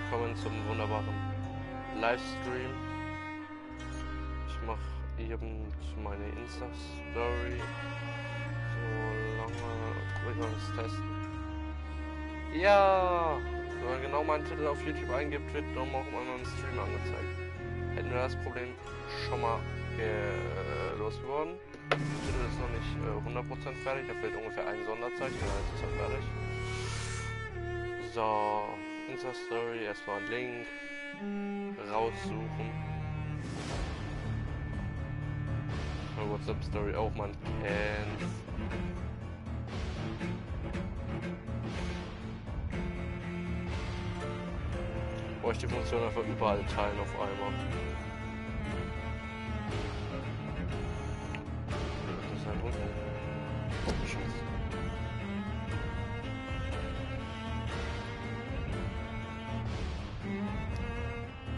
willkommen zum wunderbaren Livestream. Ich mache eben meine Insta-Story. So lange wir es testen. Ja! Wenn man genau meinen Titel auf YouTube eingibt, wird dann auch immer im Stream angezeigt. Hätten wir das Problem schon mal losgeworden. Der Titel ist noch nicht 100% fertig, da fehlt ungefähr ein Sonderzeichen, dann ist er fertig. So, Insta-Story, erstmal einen Link raussuchen. WhatsApp-Story auch, man kennt. Brauche ich die Funktion einfach überall teilen auf einmal. Das ist halt unten. Oh, Scheiße.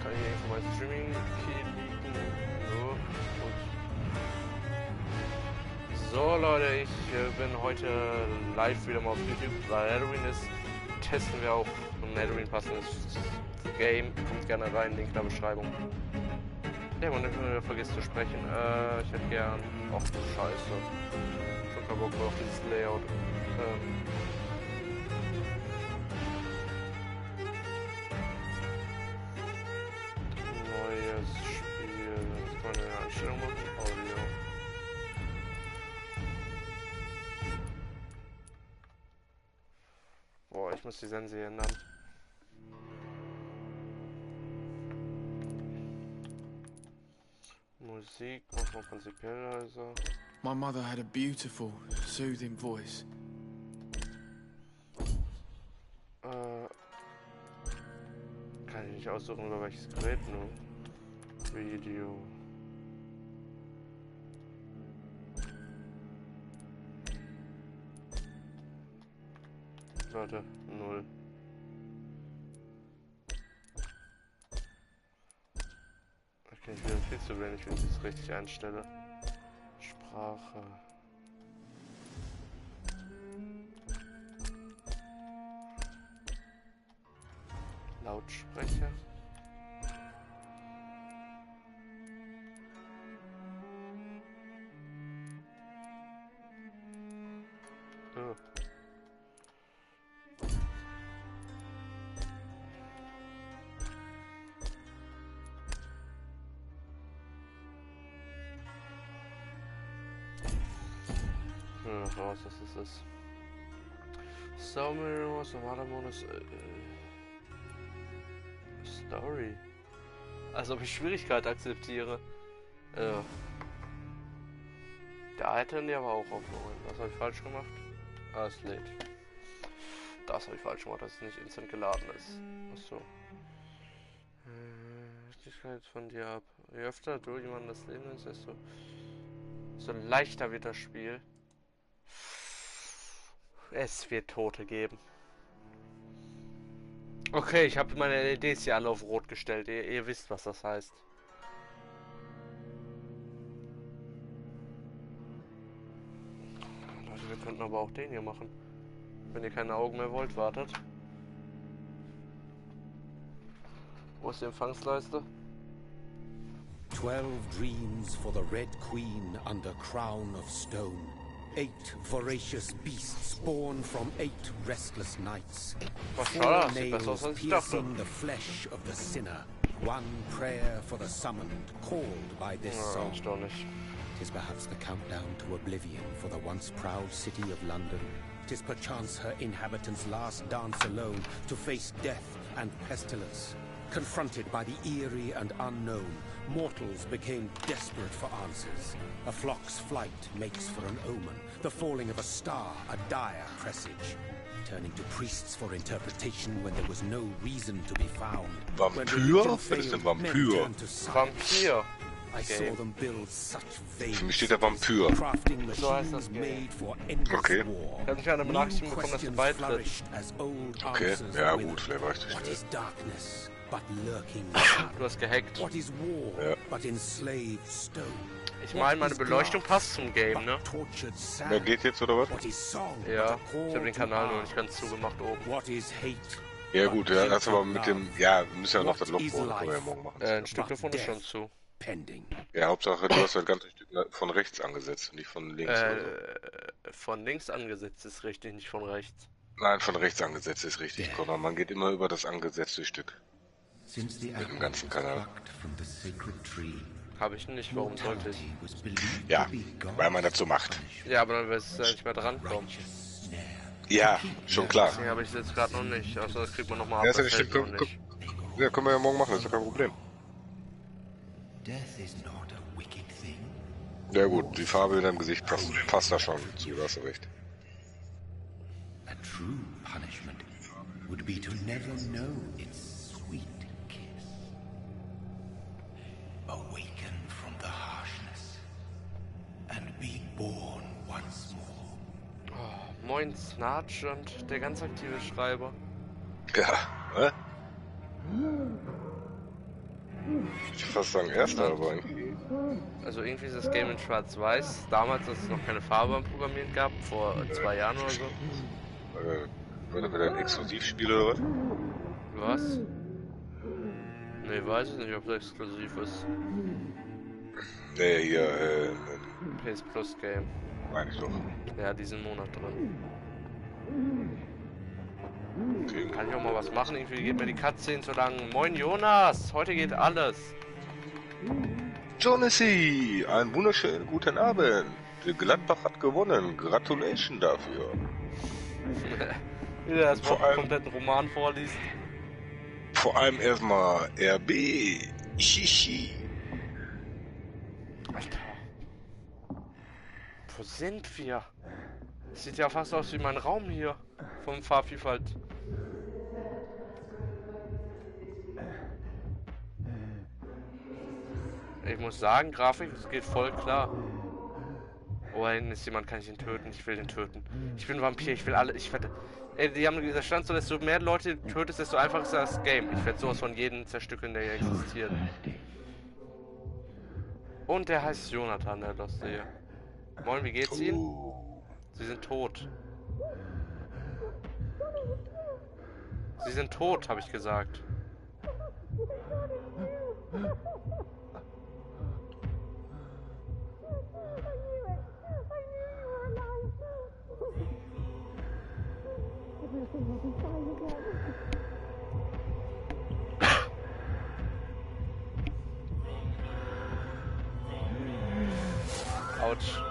Kann ich irgendwo mein Streaming-Key liegen? So, gut. So Leute, ich bin heute live wieder mal auf YouTube, weil Halloween ist. Testen wir auch ein Halloween passendes Game. Kommt gerne rein, Link in der Beschreibung. Ja, und dann vergisst zu sprechen. Ich hätte gern. Ach du Scheiße. Schon kein Bock mehr auf dieses Layout. Neues Spiel. Was kann man in der Einstellung machen? Audio. Boah, ich muss die Sense ändern. Musik, manchmal prinzipiell leiser. My mother had a beautiful, soothing voice. Kann ich nicht aussuchen, über welches Gerät nur. Video. Warte, 0. Okay, ich bin viel zu wenig, wenn ich das richtig einstelle. Sprache. Lautsprecher. Oh. Raus, was ist das? Sommermodus, normaler Modus, Story. Als ob ich Schwierigkeit akzeptiere. Da hätten die aber auch aufgeholt. Das habe ich falsch gemacht. Ah, es lädt. Das habe ich falsch gemacht, dass es nicht instant geladen ist. Achso. Wichtigkeit von dir ab. Je öfter du jemanden das Leben ist, desto leichter wird das Spiel. Es wird Tote geben. Okay, ich habe meine LEDs hier alle auf Rot gestellt. Ihr wisst, was das heißt. Leute, wir könnten aber auch den hier machen. Wenn ihr keine Augen mehr wollt, wartet. Wo ist die Empfangsleiste? 12 dreams for the Red Queen under crown of stone. 8 voracious beasts born from 8 restless nights. 4 nails piercing the flesh of the sinner. 1 prayer for the summoned, called by this song. 'Tis perhaps the countdown to oblivion for the once proud city of London. 'Tis perchance her inhabitants' last dance alone to face death and pestilence. Confronted by the eerie and unknown, mortals became desperate for answers. A flock's flight makes for an omen, the falling of a star a dire presage. Turning to priests for interpretation when there was no reason to be found. Vampyr? Was ist denn Vampyr? Vampyr. Für mich steht der Vampyr. So heißt das Game. Okay. Ich habe nicht eine Benachrichtigung bekommen, dass du beitrittst. Okay, ja gut, vielleicht war ich nicht. Du hast gehackt. Ja. Ich meine Beleuchtung passt zum Game, ne? Wer geht jetzt oder was? Ja, ich habe den Kanal nur nicht ganz zugemacht oben. Ja gut, ja, das aber mit dem... Ja, wir müssen ja noch das Loch bauen, können wir ja morgen machen. Ein Stück davon ist schon zu. Ja, Hauptsache du hast das ganze Stück von rechts angesetzt, nicht von links oder so. Von links angesetzt ist richtig, nicht von rechts. Nein, von rechts angesetzt ist richtig, Connor. Man geht immer über das angesetzte Stück. Mit dem ganzen Kanal. Habe ich nicht, warum sollte ich? Ja, weil man das so macht. Ja, aber dann wirst du ja nicht mehr drankommen. Ja, schon klar. Deswegen habe ich es jetzt gerade noch nicht. Außer das kriegt man nochmal ab. Ja, ist ja Das nicht hält schlimm. noch nicht. Ja, können wir ja morgen machen, das ist ja kein Problem. Ja gut, die Farbe in deinem Gesicht passt da schon zu, du hast recht. A true punishment would be to never know its sweet kiss. Awaken from the harshness and be born once more. Oh, moin Snarch und der ganz aktive Schreiber. Ja, ne? Ich würde fast sagen erster, aber irgendwie. Also irgendwie ist das Game in Schwarz-Weiß. Damals, als es noch keine Farbe beim Programmieren gab, vor 2 Jahren oder so. Wird das wieder ein Exklusivspiel oder was? Was? Ne, weiß ich nicht, ob das exklusiv ist. Nee, hier, PS Plus Game. meine ich doch. Ja, diesen Monat drin. Okay. Kann ich auch mal was machen? Irgendwie geht mir die Cutscene so lang. Moin Jonas, heute geht alles. Jonesy, einen wunderschönen guten Abend. Der Gladbach hat gewonnen. Gratulation dafür. Wie der das Vor allem- kompletten Roman vorliest. Vor allem erstmal RB. Shishi. Alter. Wo sind wir? Das sieht ja fast aus wie mein Raum hier. Vom Farbvielfalt. Ich muss sagen, Grafik, das geht voll klar. Oh, da hinten ist jemand, kann ich ihn töten? Ich will den töten. Ich bin Vampir, ich will alle, ich werde... Ey, die haben gesagt, stand so, desto mehr Leute du tötest, desto einfacher ist das Game. Ich werde sowas von jedem zerstückeln, der hier existiert. Und der heißt Jonathan, der Loste hier. Moin, wie geht's Ihnen? Sie sind tot. Sie sind tot, habe ich gesagt. Autsch.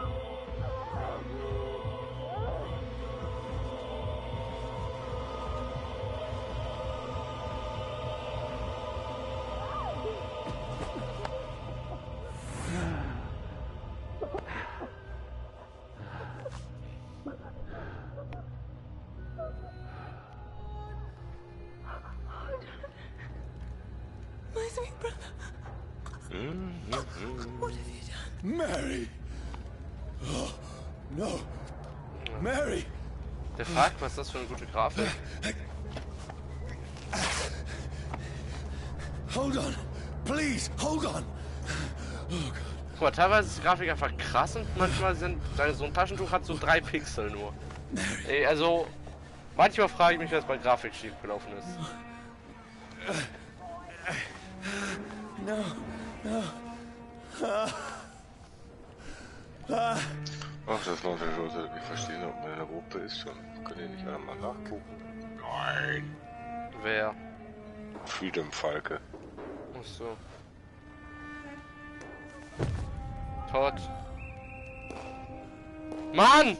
My sweet brother. What have you done? Mary! Oh, no. Mary! Der fragt, was ist das für eine gute Grafik? Hold on. Please, hold on. Oh God. Guck mal, teilweise ist die Grafik einfach krass und manchmal sind, so ein Taschentuch hat so 3 Pixel nur. Ey, also, manchmal frage ich mich, was bei Grafik schief gelaufen ist. No, no. Ach, das Leute nicht verstehen, ob man in der Gruppe ist schon. Können die nicht einmal nachgucken? Nein. Wer? Freedom Falke. Ach so. Todd. Mann!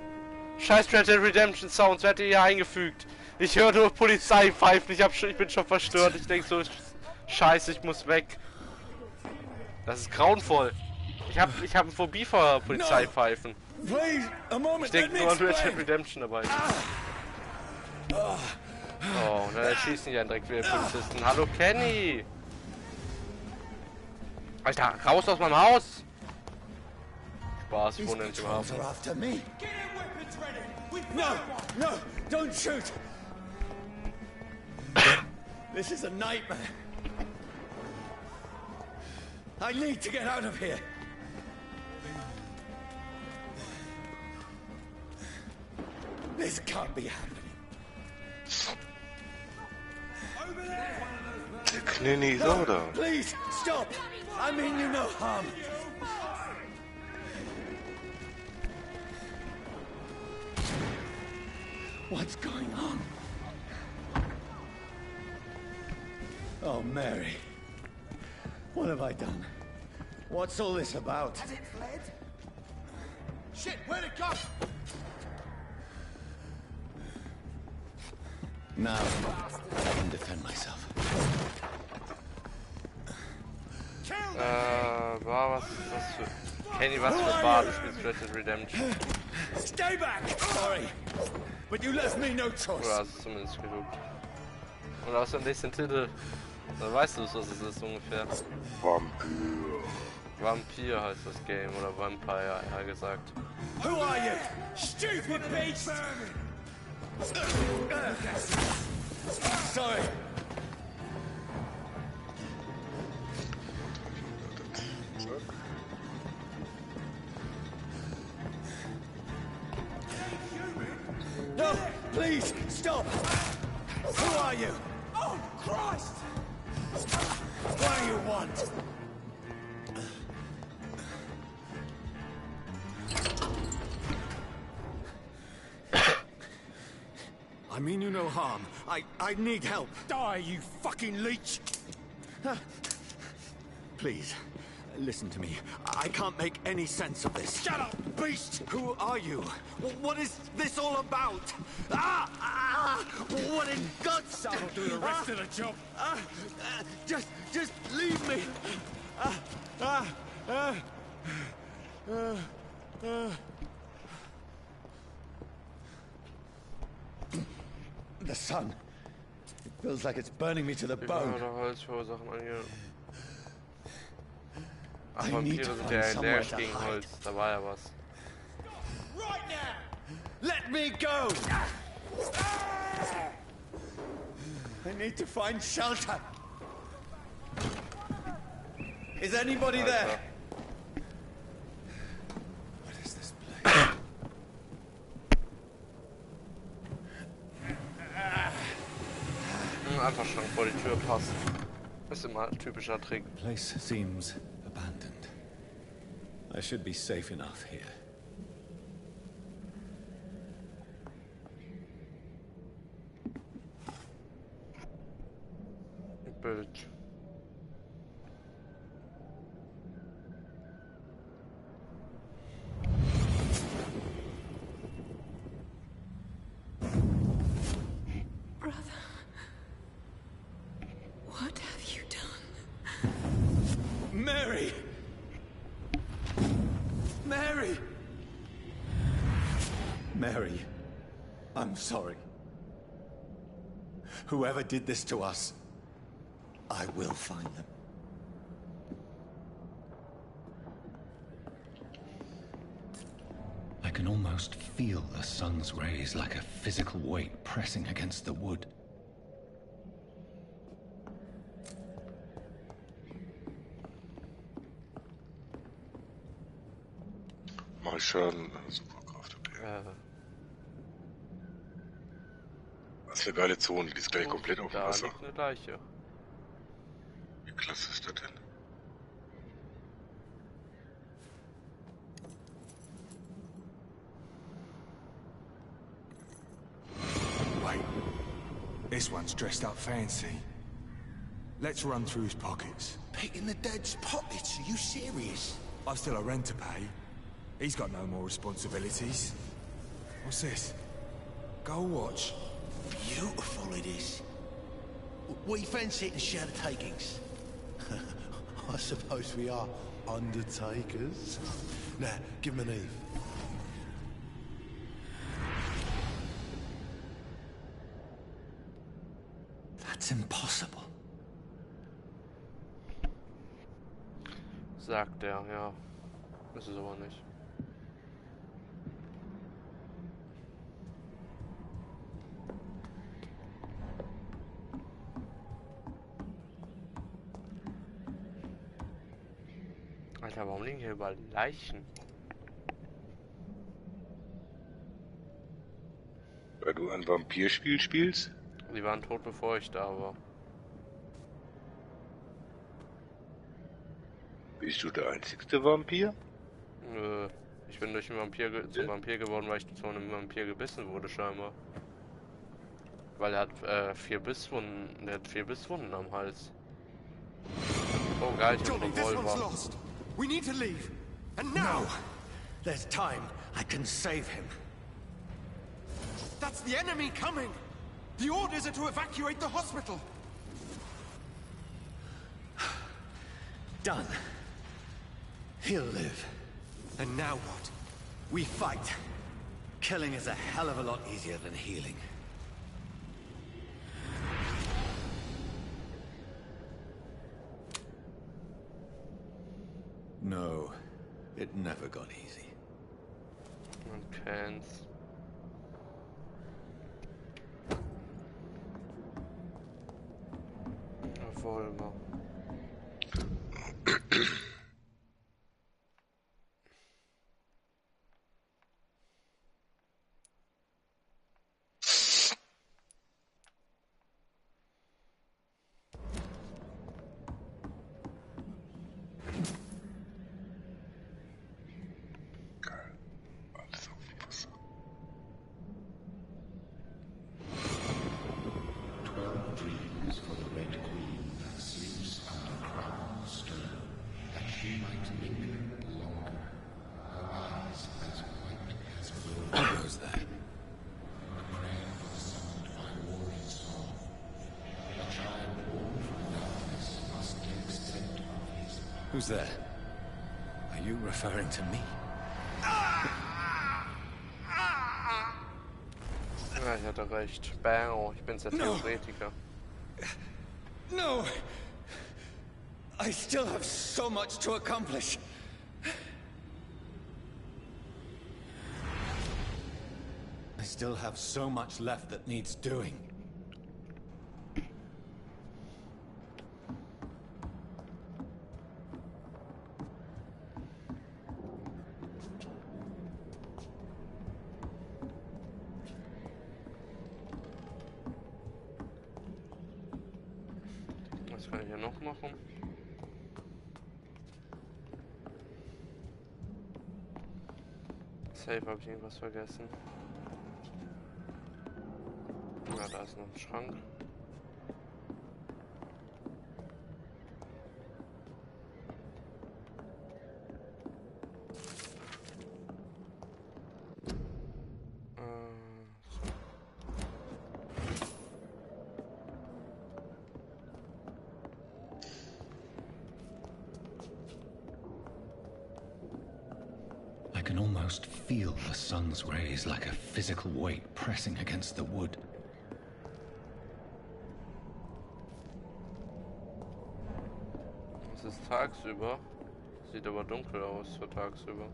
Scheiß Red Dead Redemption Sounds, wer hat die hier eingefügt? Ich höre nur Polizeipfeifen, ich bin schon verstört. Ich denke so, scheiße, ich muss weg. Das ist grauenvoll. Ich hab eine Phobie vor Polizeipfeifen. Please, a moment. Ich denke let me nur an Red Dead explain. Redemption dabei. Oh, und dann erschießen die einen direkt wieder Polizisten. Hallo Kenny! Alter, raus aus meinem Haus! Spaß, ich wohne nicht im Hafen. Are after me. No, no, don't shoot. This is a nightmare. I need to get out of here. This can't be happening. Der Knini ist auch da. Please, stop! I mean you no harm. What's going on? Oh, Mary. What have I done? What's all this about? Has it fled? Shit, where'd it go? Now, I can defend myself. Was für... Kenny, was für Bar, du spielst Red Dead Redemption. Stay back! Sorry, but you left me no choice. Oder hast du zumindest geguckt. Oder hast du am nächsten Titel? Dann weißt du, was es ist ungefähr. Vampyr. Vampyr heißt das Game, oder Vampyr, ja gesagt. Who are you? Stupid beast! Sorry. No, please, stop! Who are you? Oh, Christ! What do you want? I mean you no harm. I need help. Die, you fucking leech! Please, listen to me. I can't make any sense of this. Shut up, beast! Who are you? What is this all about? What in God's name? That'll do the rest of the job. Just leave me. The sun. It feels like it's burning me to the bone. Holz verursachen einige. Ach, I need Vampire to sind find ja somewhere allergisch to gegen hide. Holz, da war ja was. Right now! Let me go! I need to find shelter. Is anybody there? What is this place? Einfach schon vor die Tür passen. Das ist immer ein typischer Trick. The place seems abandoned. I should be safe enough here. Bild. Brother, what have you done? Mary! Mary! Mary, I'm sorry. Whoever did this to us, I will find them. I can almost feel the sun's rays like a physical weight pressing against the wood. Mal schauen. Superkraft, okay. Das ist eine geile Zone, die ist gleich komplett auf dem Da Wasser. liegt eine Leiche. Wie klasse ist das denn? Wait, this one's dressed up fancy. Let's run through his pockets. Picking the dead's pockets? Are you serious? I've still a rent to pay. He's got no more responsibilities. What's this? Go watch. Beautiful it is. We fancy it to share the takings. I suppose we are undertakers. Now, give him an Eve. That's impossible. Sagt er, ja. Ist es aber nicht. Alter, warum liegen hier überall Leichen? Weil du ein Vampirspiel spielst? Die waren tot, bevor ich da war. Bist du der einzigste Vampir? Nö. Ich bin durch einen zum Vampir geworden, weil ich von einem Vampir gebissen wurde, scheinbar. Weil er hat 4 Bisswunden. Der hat 4 Bisswunden am Hals. Oh geil, ich hab einen Revolver. We need to leave. And now! There's time. I can save him. That's the enemy coming! The orders are to evacuate the hospital! Done. He'll live. And now what? We fight. Killing is a hell of a lot easier than healing. No, it never got easy. Man kennt's. Revolver. Who's there? Are you referring to me? Ja, ich hatte recht. Bang, ich bin's der Theoretiker. No! I still have so much to accomplish. I still have so much left that needs doing. Was kann ich hier noch machen? Safe, habe ich irgendwas vergessen. Ja, da ist noch ein Schrank. I can almost feel the sun's rays like a physical weight pressing against the wood. Es ist tagsüber. Sieht aber dunkel aus für tagsüber.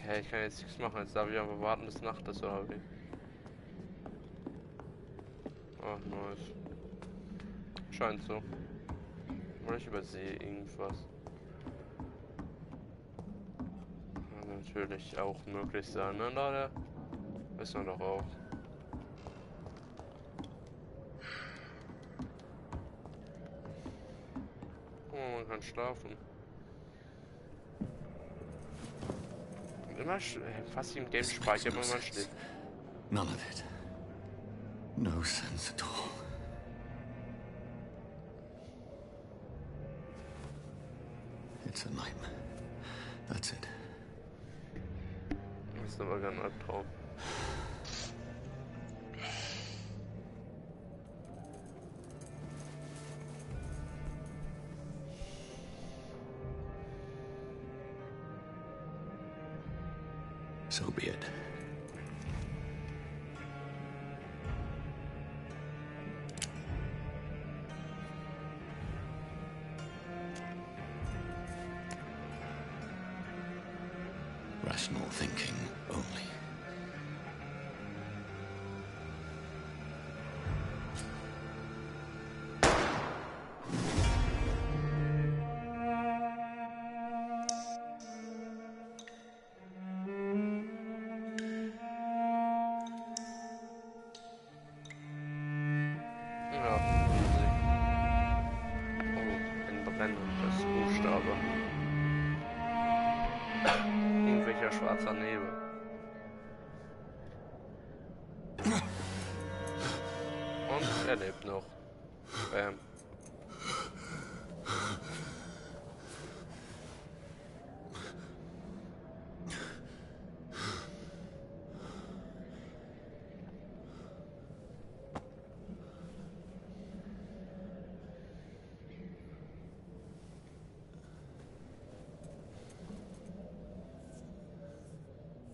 Okay, ich kann jetzt nichts machen. Jetzt darf ich einfach warten, bis Nacht ist, oder wie? Ach, nice. Scheint so. Oder ich übersehe irgendwas. Kann natürlich auch möglich sein, ne, Leute? Wissen wir doch auch. Oh, man kann schlafen. Und immer fast im Game speichert, wenn man schläft. None of it. No sense at all. It's a nightmare. That's it. Das ist aber gar ein Albtraum. So be it. Rational thinking only. Ja, wieder schwarzer Nebel. Und er lebt noch. Bam.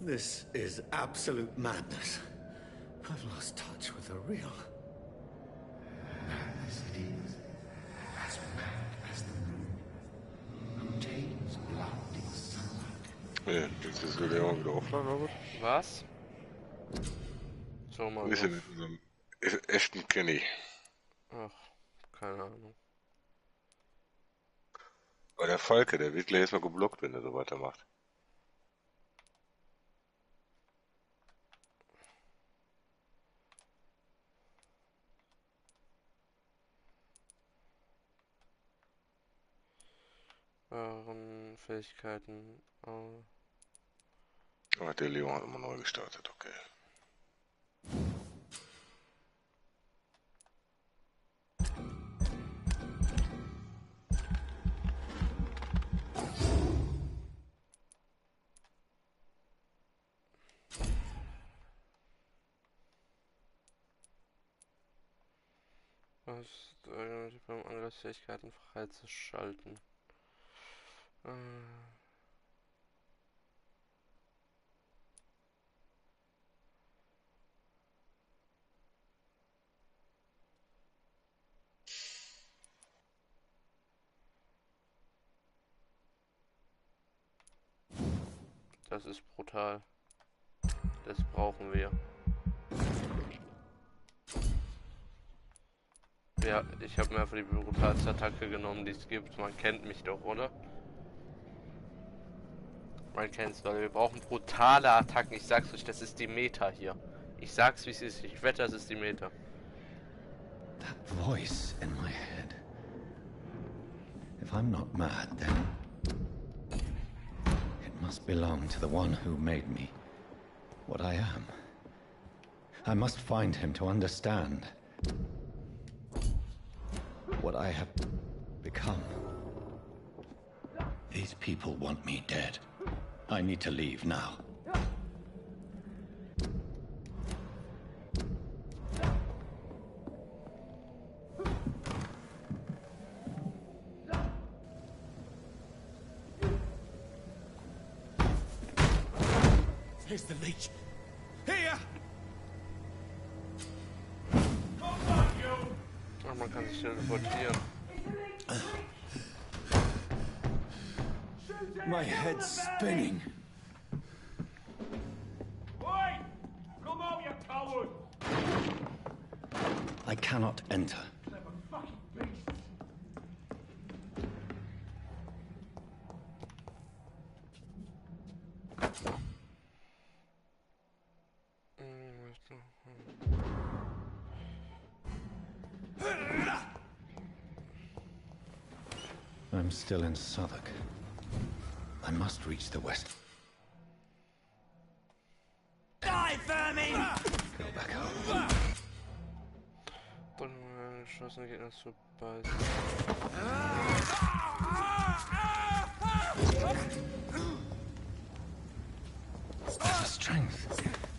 This is absolute madness. I've lost touch with the real. Madness it is, as mad as the moon, contains blinding sunlight. Ja, jetzt ist der Leon wieder offline, aber. Was? So mal. Wo ist er mit unserem echten Kenny? Ach, keine Ahnung. Aber der Falke, der wird gleich erstmal geblockt, wenn er so weitermacht. Fähigkeiten. Aber der Leon hat immer neu gestartet, okay. Was beim Angriffsfähigkeiten freizuschalten. Das ist brutal. Das brauchen wir. Ja, ich habe mir einfach die brutalste Attacke genommen, die es gibt. Man kennt mich doch, oder? Man kennt's, Leute. Wir brauchen brutale Attacken. Ich sag's euch, das ist die Meta hier. Ich sag's, wie es ist. Ich wette, das ist die Meta. That voice in my head. If I'm not mad, then it must belong to the one who made me what I am. I must find him to understand what I have become. These people want me dead. I need to leave now. Here's the leech. Here! Ach, man kann sich teleportieren. My head's spinning. Oi! Come out, you coward! I cannot enter. Clever fucking beast! I'm still in Southwark. I must reach the west. Die, vermin! Go back home. Entschlossen Gegner zu beißen.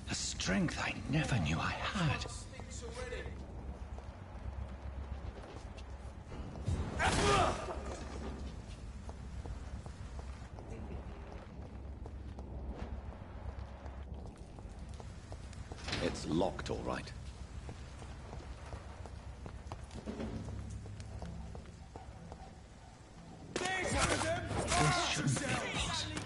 A strength I never knew I had. It's locked, all right. This shouldn't be possible.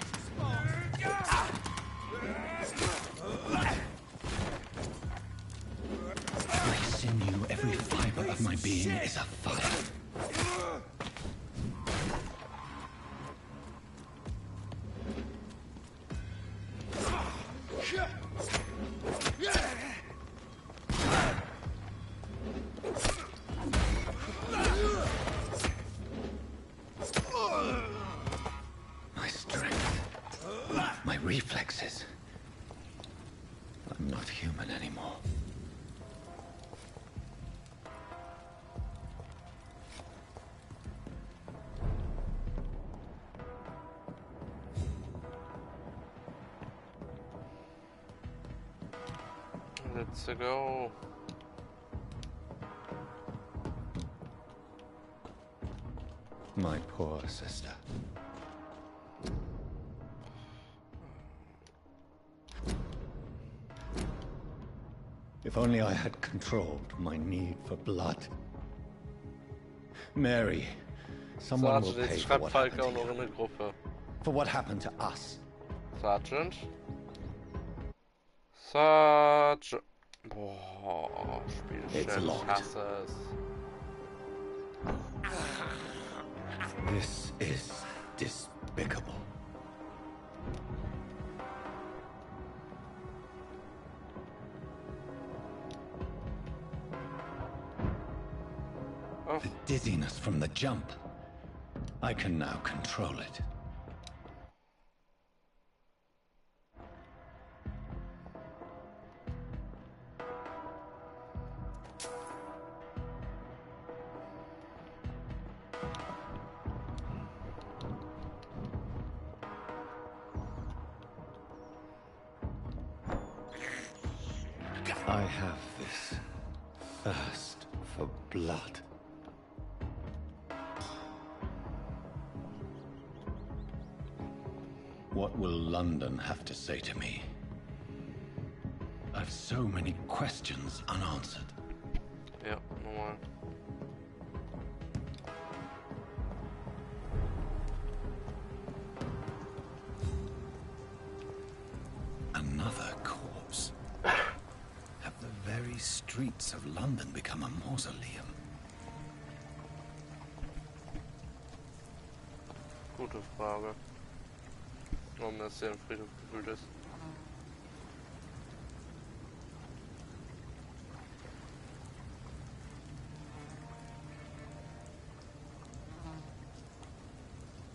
Every sinew, every fiber of my being is afire. My strength, my reflex. reflexes. I'm not human anymore. Let's go. My poor sister. If only I had controlled my need for blood. Mary, someone will pay for what happened to you. For what happened to us. Sergeant. Sergeant. Boah, Spielchen, ich hasse es. This is despicable. Oh. The dizziness from the jump. I can now control it. I have this thirst for blood. What will London have to say to me? I've so many questions unanswered. Ja, normal. Another corpse. Have the very streets of London become a mausoleum? Gute Frage. Warum das hier im Friedhof gefüllt ist.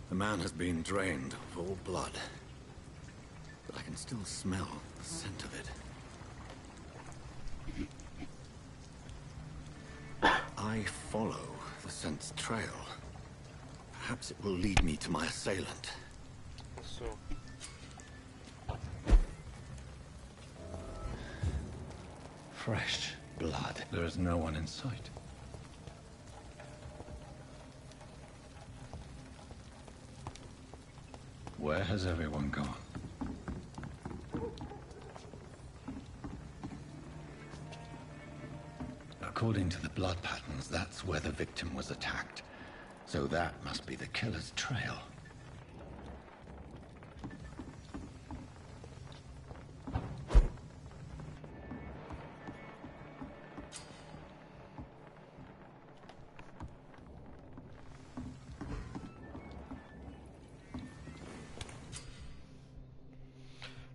The man has been drained of all blood, but I can still smell the scent of it. I follow the scent's trail. Perhaps it will lead me to my assailant. So. Fresh blood. There is no one in sight. Where has everyone gone? According to the blood patterns, that's where the victim was attacked. So that must be the killer's trail.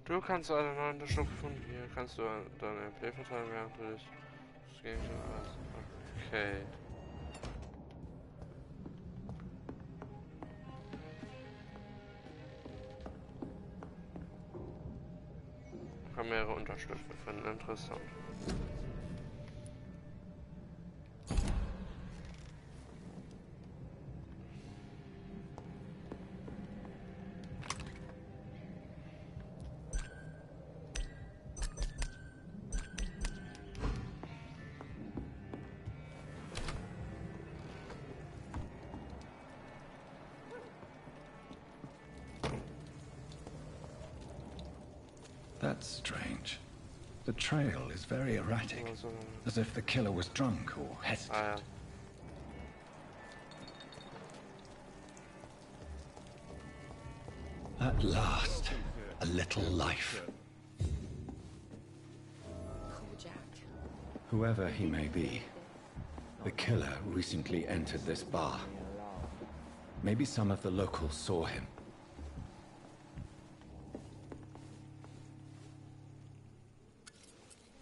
Du kannst alle neuen schöpfen. Hier kannst du deine MP verteilen, während du dich das Gegenstand hast. Okay. Kann mehrere Unterschlüpfe finden, interessant. That's strange. The trail is very erratic, as if the killer was drunk or hesitant. At last, a little life. Whoever he may be, the killer recently entered this bar. Maybe some of the locals saw him.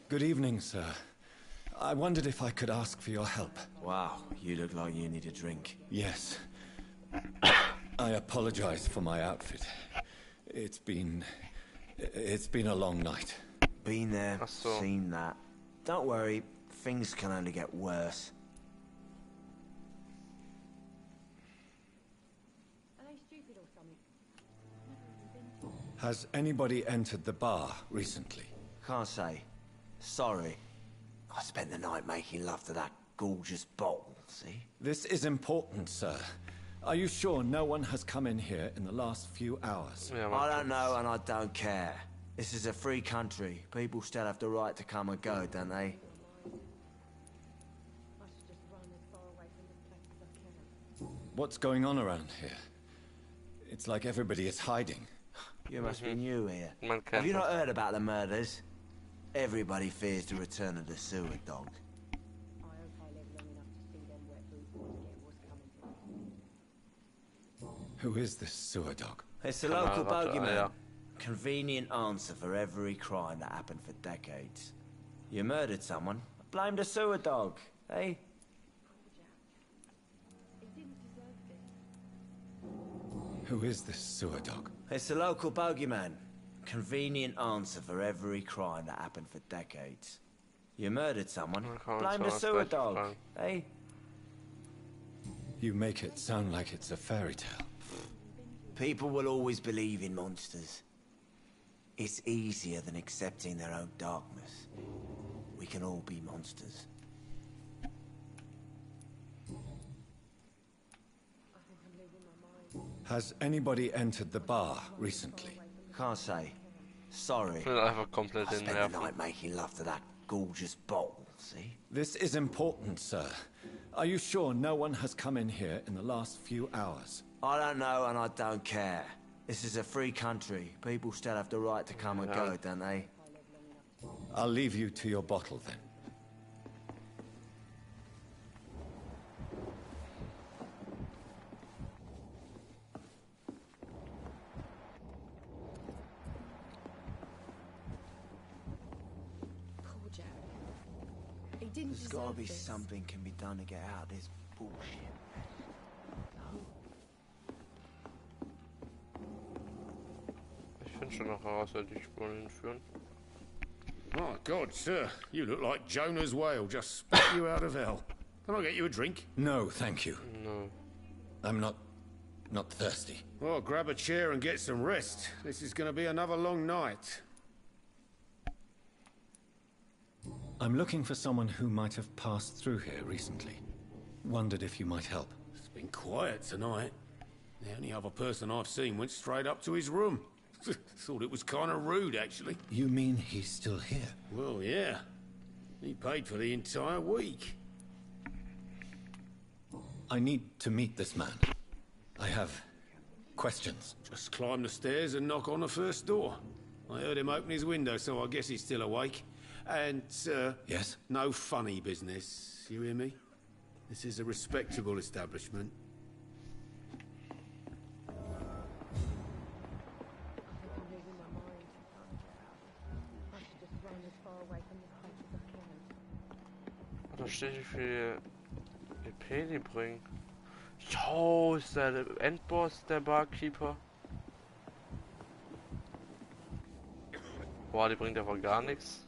Good evening, sir. I wondered if I could ask for your help. Wow, you look like you need a drink. Yes. I apologize for my outfit. It's been It's been a long night. Been there, Ach so. seen that. Don't worry, things can only get worse. Has anybody entered the bar recently? Can't say. Sorry. I spent the night making love to that gorgeous bottle, see? This is important, sir. Are you sure no one has come in here in the last few hours? Ja, I don't know and I don't care. This is a free country. People still have the right to come and go, don't they? What's going on around here? It's like everybody is hiding. You must be new here. Man Have you kennt not heard about the murders? Everybody fears the return of the sewer dog. Who is this sewer dog? It's the local Kanal, bogeyman. ja. Convenient answer for every crime that happened for decades. You murdered someone, blame the sewer dog, eh? Who is this sewer dog? It's the local bogeyman. Convenient answer for every crime that happened for decades. You murdered someone, blame the sewer dog, eh? You make it sound like it's a fairy tale. People will always believe in monsters. It's easier than accepting their own darkness. We can all be monsters. Has anybody entered the bar recently? Can't say. Sorry. Ich bin einfach komplett I in spent the Nerven. night making love to that gorgeous bottle, see? This is important, sir. Are you sure no one has come in here in the last few hours? I don't know and I don't care. This is a free country. People still have the right to come and go, don't they? I'll leave you to your bottle then. Poor Jack. He didn't There's gotta deserve be this. something can be done to get out of this bullshit. Ich finde schon noch heraus, wer die Spuren hinführen. My God, sir, you look like Jonah's whale just spat you out of hell. Can I get you a drink? No, thank you. No. I'm not thirsty. Well, grab a chair and get some rest. This is going to be another long night. I'm looking for someone who might have passed through here recently. Wondered if you might help. It's been quiet tonight. The only other person I've seen went straight up to his room. Thought it was kind of rude, actually. You mean he's still here? Well, yeah. He paid for the entire week. I need to meet this man. I have questions. Just climb the stairs and knock on the first door. I heard him open his window, so I guess he's still awake. And, sir... Yes? No funny business, you hear me? This is a respectable establishment. Da steht, wie viel EP die bringen. Jo, ist der Endboss, der Barkeeper. Boah, die bringt aber gar nichts.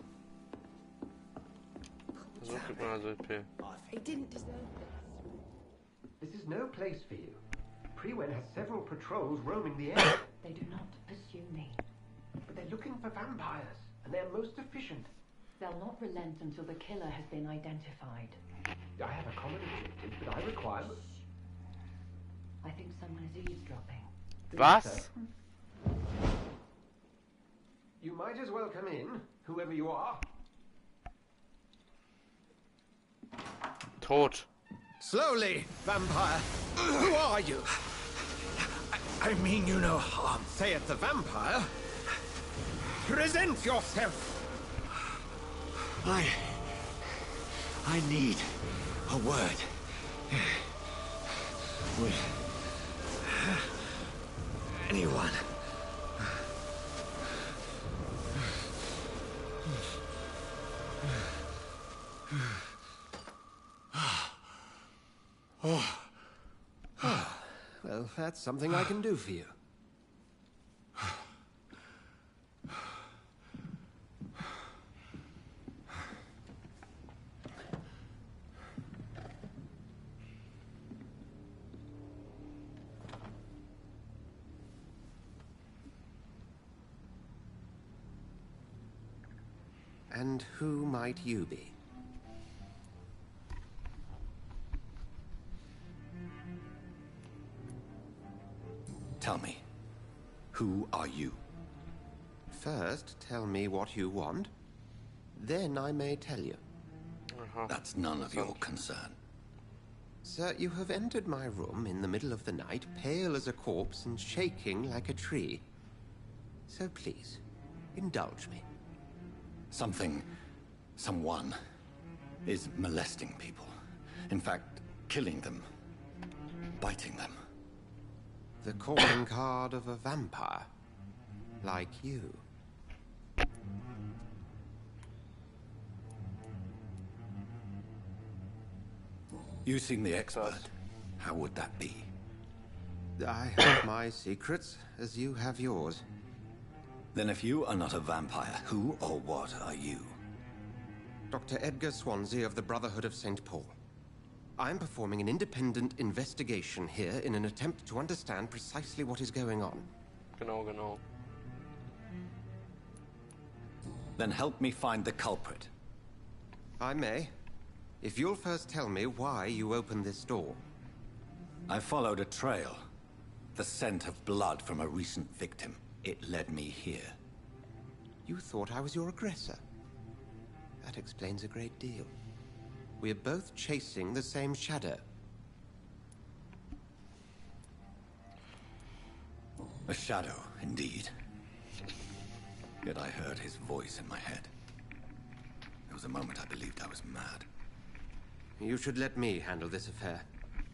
So kriegt man also EP. He didn't deserve this. This is no place for you. Prewen has several patrols roaming the area. They do not pursue me. But they're looking for vampires, and they're most efficient. They'll not relent until the killer has been identified. I have a common objective, but I require... I think someone is eavesdropping. Was? You might as well come in, whoever you are. Tot. Slowly, vampire. Who are you? I mean you no harm. Say it's a vampire. Present yourself. I need a word. Would anyone? Well, that's something I can do for you. And who might you be? Tell me, who are you? First, tell me what you want. Then I may tell you. That's none of your concern. Sir, you have entered my room in the middle of the night, pale as a corpse and shaking like a tree. So please, indulge me. Someone is molesting people. In fact, killing them. Biting them. The calling card of a vampire. Like you. You seem the expert. How would that be? I have my secrets, as you have yours. Then if you are not a vampire, who or what are you? Dr. Edgar Swansea of the Brotherhood of St. Paul. I'm performing an independent investigation here in an attempt to understand precisely what is going on. Genau. Then help me find the culprit. I may. If you'll first tell me why you opened this door. I followed a trail. The scent of blood from a recent victim. It led me here. You thought I was your aggressor. That explains a great deal. We're both chasing the same shadow. A shadow, indeed. Yet I heard his voice in my head. There was a moment I believed I was mad. You should let me handle this affair.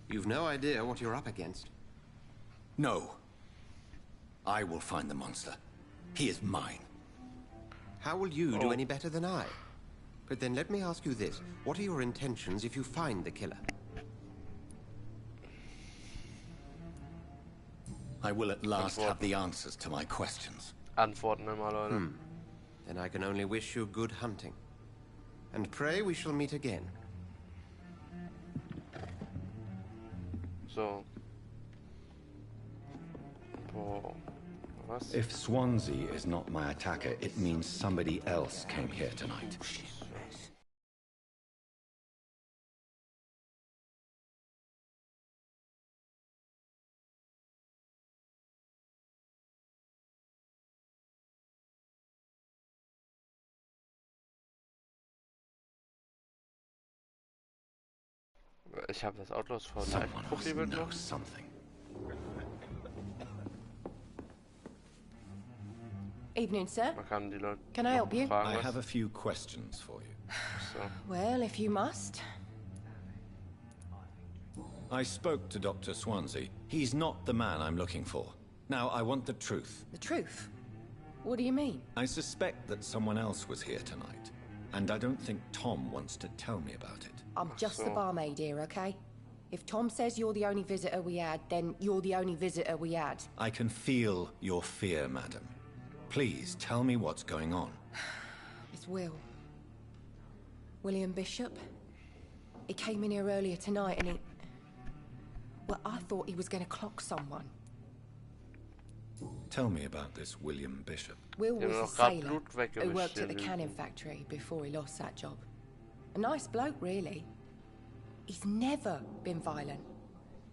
You've no idea what you're up against. No. I will find the monster. He is mine. How will you do any better than I? But then let me ask you this. What are your intentions if you find the killer? I will at last have the answers to my questions. Antworten immer, Leute. Then I can only wish you good hunting. And pray we shall meet again. So. Boah. Was? If Swansea is not my attacker, it means somebody else came here tonight. Ich habe das Outlaws vor live probiert noch. Evening, sir. Man kann die Leute Can I help you? I have a few questions for you. So. Well, if you must. I spoke to Dr. Swansea. He's not the man I'm looking for. Now, I want the truth. The truth? What do you mean? I suspect that someone else was here tonight. And I don't think Tom wants to tell me about it. I'm just the barmaid here, okay? If Tom says you're the only visitor we had, then you're the only visitor we had. I can feel your fear, madam. Please, tell me what's going on. It's Will. William Bishop. He came in here earlier tonight and he... Well, I thought he was going to clock someone. Tell me about this William Bishop. Will was a sailor who worked at the cannon factory before he lost that job. A nice bloke, really. He's never been violent.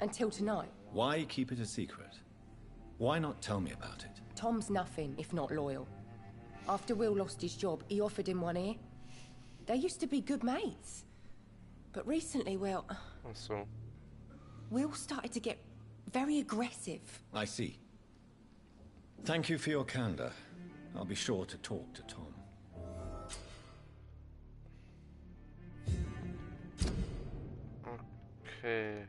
Until tonight. Why keep it a secret? Why not tell me about it? Tom's nothing if not loyal. After Will lost his job, he offered him one ear. They used to be good mates. But recently, well... So. Will started to get very aggressive. I see. Thank you for your candor. I'll be sure to talk to Tom. Okay.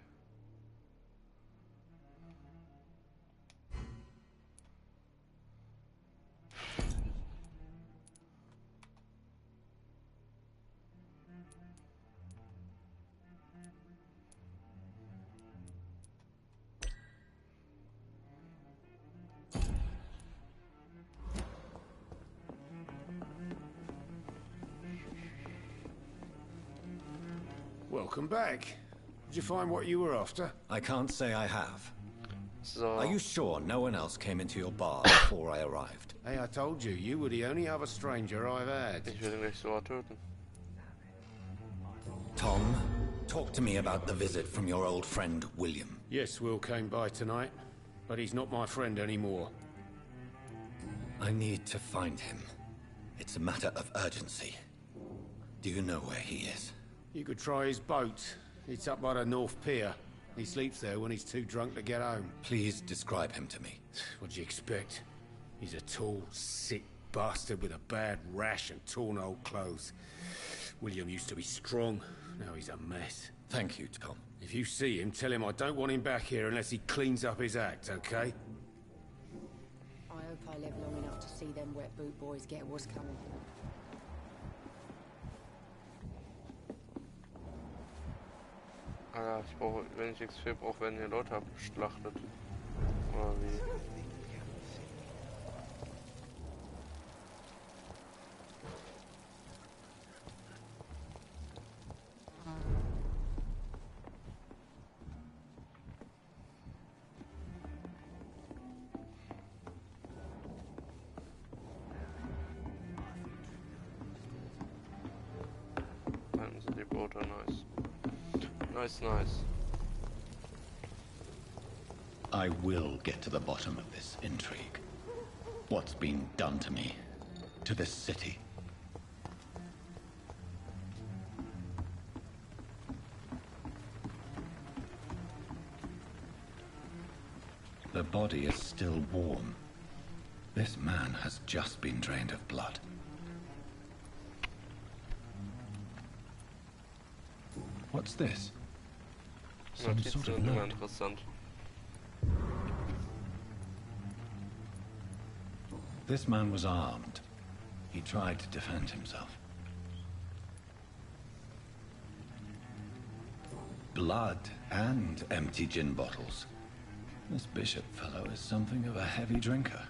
Welcome back. Did you find what you were after? I can't say I have. So. Are you sure no one else came into your bar before I arrived? Hey, I told you, you were the only other stranger I've had. Ich will ihn nicht so hart töten. Tom, talk to me about the visit from your old friend, William. Yes, Will came by tonight, but he's not my friend anymore. I need to find him. It's a matter of urgency. Do you know where he is? You could try his boat. It's up by the North Pier. He sleeps there when he's too drunk to get home. Please describe him to me. What do you expect? He's a tall, sick bastard with a bad rash and torn old clothes. William used to be strong. Now he's a mess. Thank you, Tom. If you see him, tell him I don't want him back here unless he cleans up his act, okay? I hope I live long enough to see them wet boot boys get what's coming. Ah, ich brauche, wenn ich XP brauche, wenn ihr Leute abgeschlachtet. Oder wie? Dann sind die Boote nice. Nice. I will get to the bottom of this intrigue. What's been done to me, to this city. The body is still warm. This man has just been drained of blood. What's this? Some sort of note. Interessant. This man was armed. He tried to defend himself. Blood and empty gin bottles. This bishop fellow is something of a heavy drinker.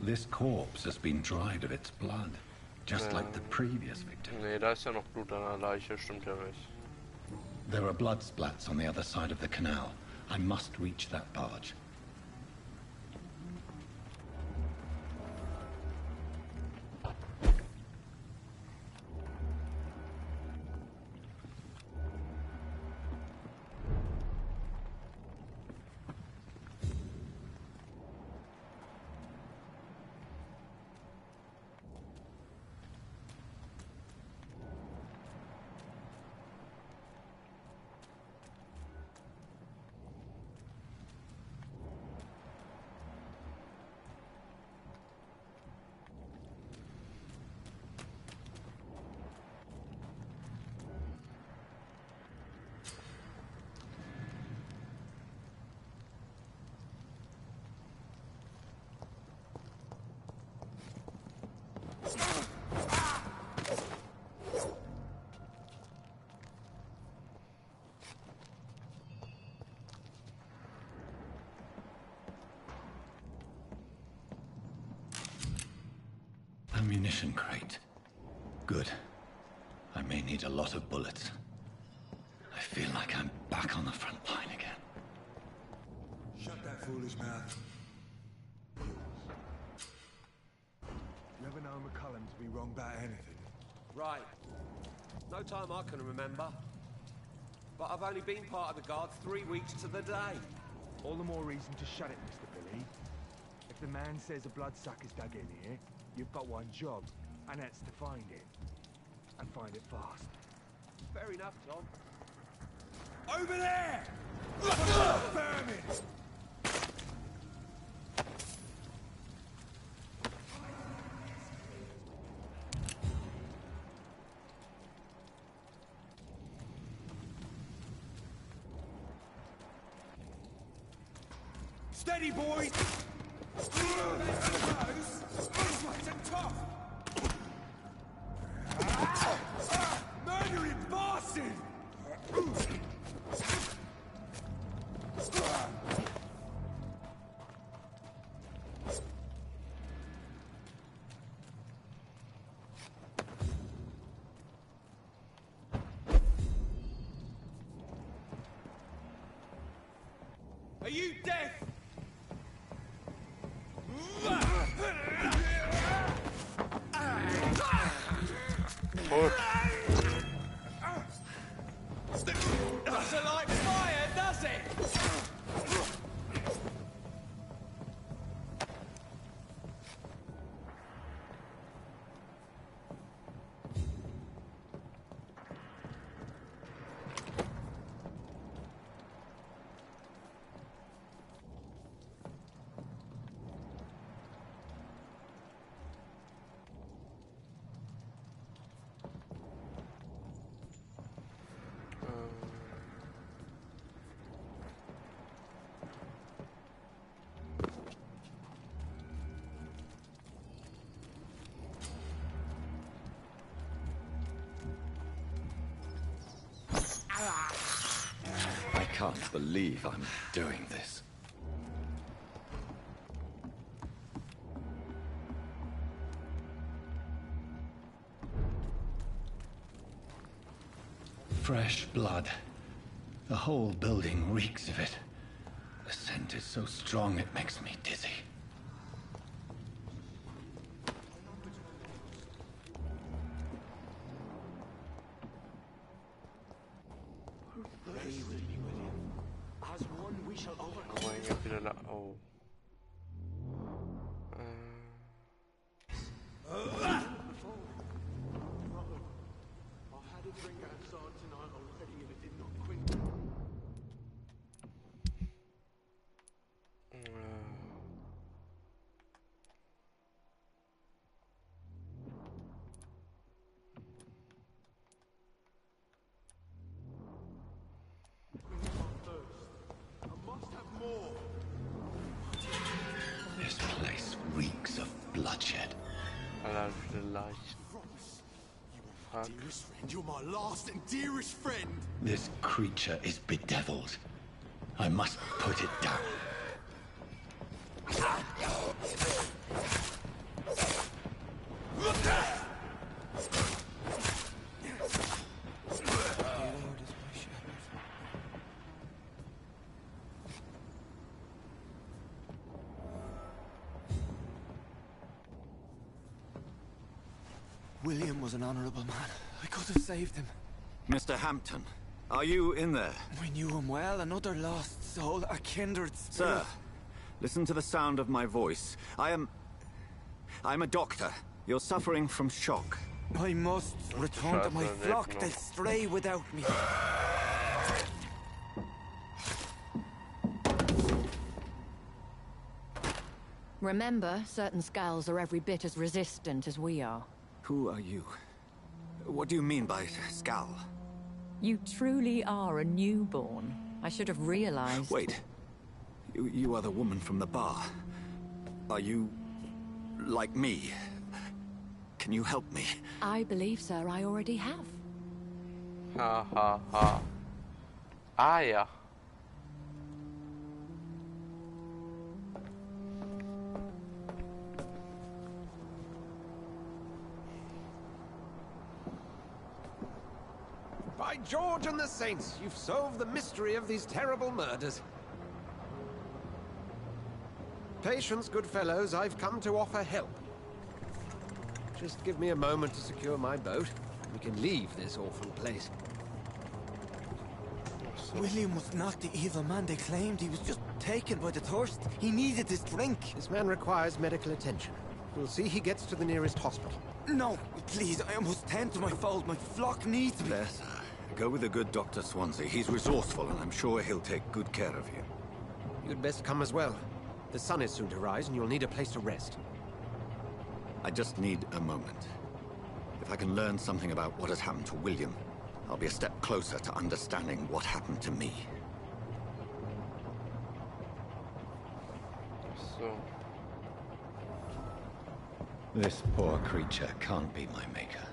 This corpse has been dried of its blood, just like the previous victim. Nee, da ist ja noch Blut an der Leiche, stimmt ja nicht. There are blood splats on the other side of the canal. I must reach that barge. Ammunition crate. Good. I may need a lot of bullets. I feel like I'm back on the front line again. Shut that foolish mouth. You ever know McCullum to be wrong about anything? Right. No time I can remember. But I've only been part of the Guards 3 weeks to the day. All the more reason to shut it, Mr. Billy. If the man says a bloodsucker's dug in here, you've got one job, and that's to find it. And find it fast. Fair enough, Tom. Over there! Vermin! Steady, boys! Murdering bastard! Are you deaf? Doesn't like fire, does it? I can't believe I'm doing this. Fresh blood. The whole building reeks of it. The scent is so strong it makes me dizzy. As one we shall overcome. Oh. I had a drink outside tonight already and it did not quit. This place reeks of bloodshed. Dearest friend, you're my last and dearest friend. This creature is bedeviled. I must put it down. William was an honorable man. I could have saved him. Mr. Hampton, are you in there? We knew him well, another lost soul, a kindred spirit. Sir, listen to the sound of my voice. I'm a doctor. You're suffering from shock. I must return to my flock. They'll stray without me. Remember, certain skulls are every bit as resistant as we are. Who are you? What do you mean by scowl? You truly are a newborn. I should have realized. Wait. You are the woman from the bar. Are you like me? Can you help me? I believe, sir, I already have. Ha ha ha. Ah ja. By George and the Saints, you've solved the mystery of these terrible murders. Patience, good fellows, I've come to offer help. Just give me a moment to secure my boat. We can leave this awful place. William was not the evil man they claimed. He was just taken by the thirst. He needed this drink. This man requires medical attention. We'll see he gets to the nearest hospital. No, please, I must tend to my fold. My flock needs me. There, sir. Go with the good Dr. Swansea. He's resourceful, and I'm sure he'll take good care of you. You'd best come as well. The sun is soon to rise, and you'll need a place to rest. I just need a moment. If I can learn something about what has happened to William, I'll be a step closer to understanding what happened to me. So. This poor creature can't be my maker.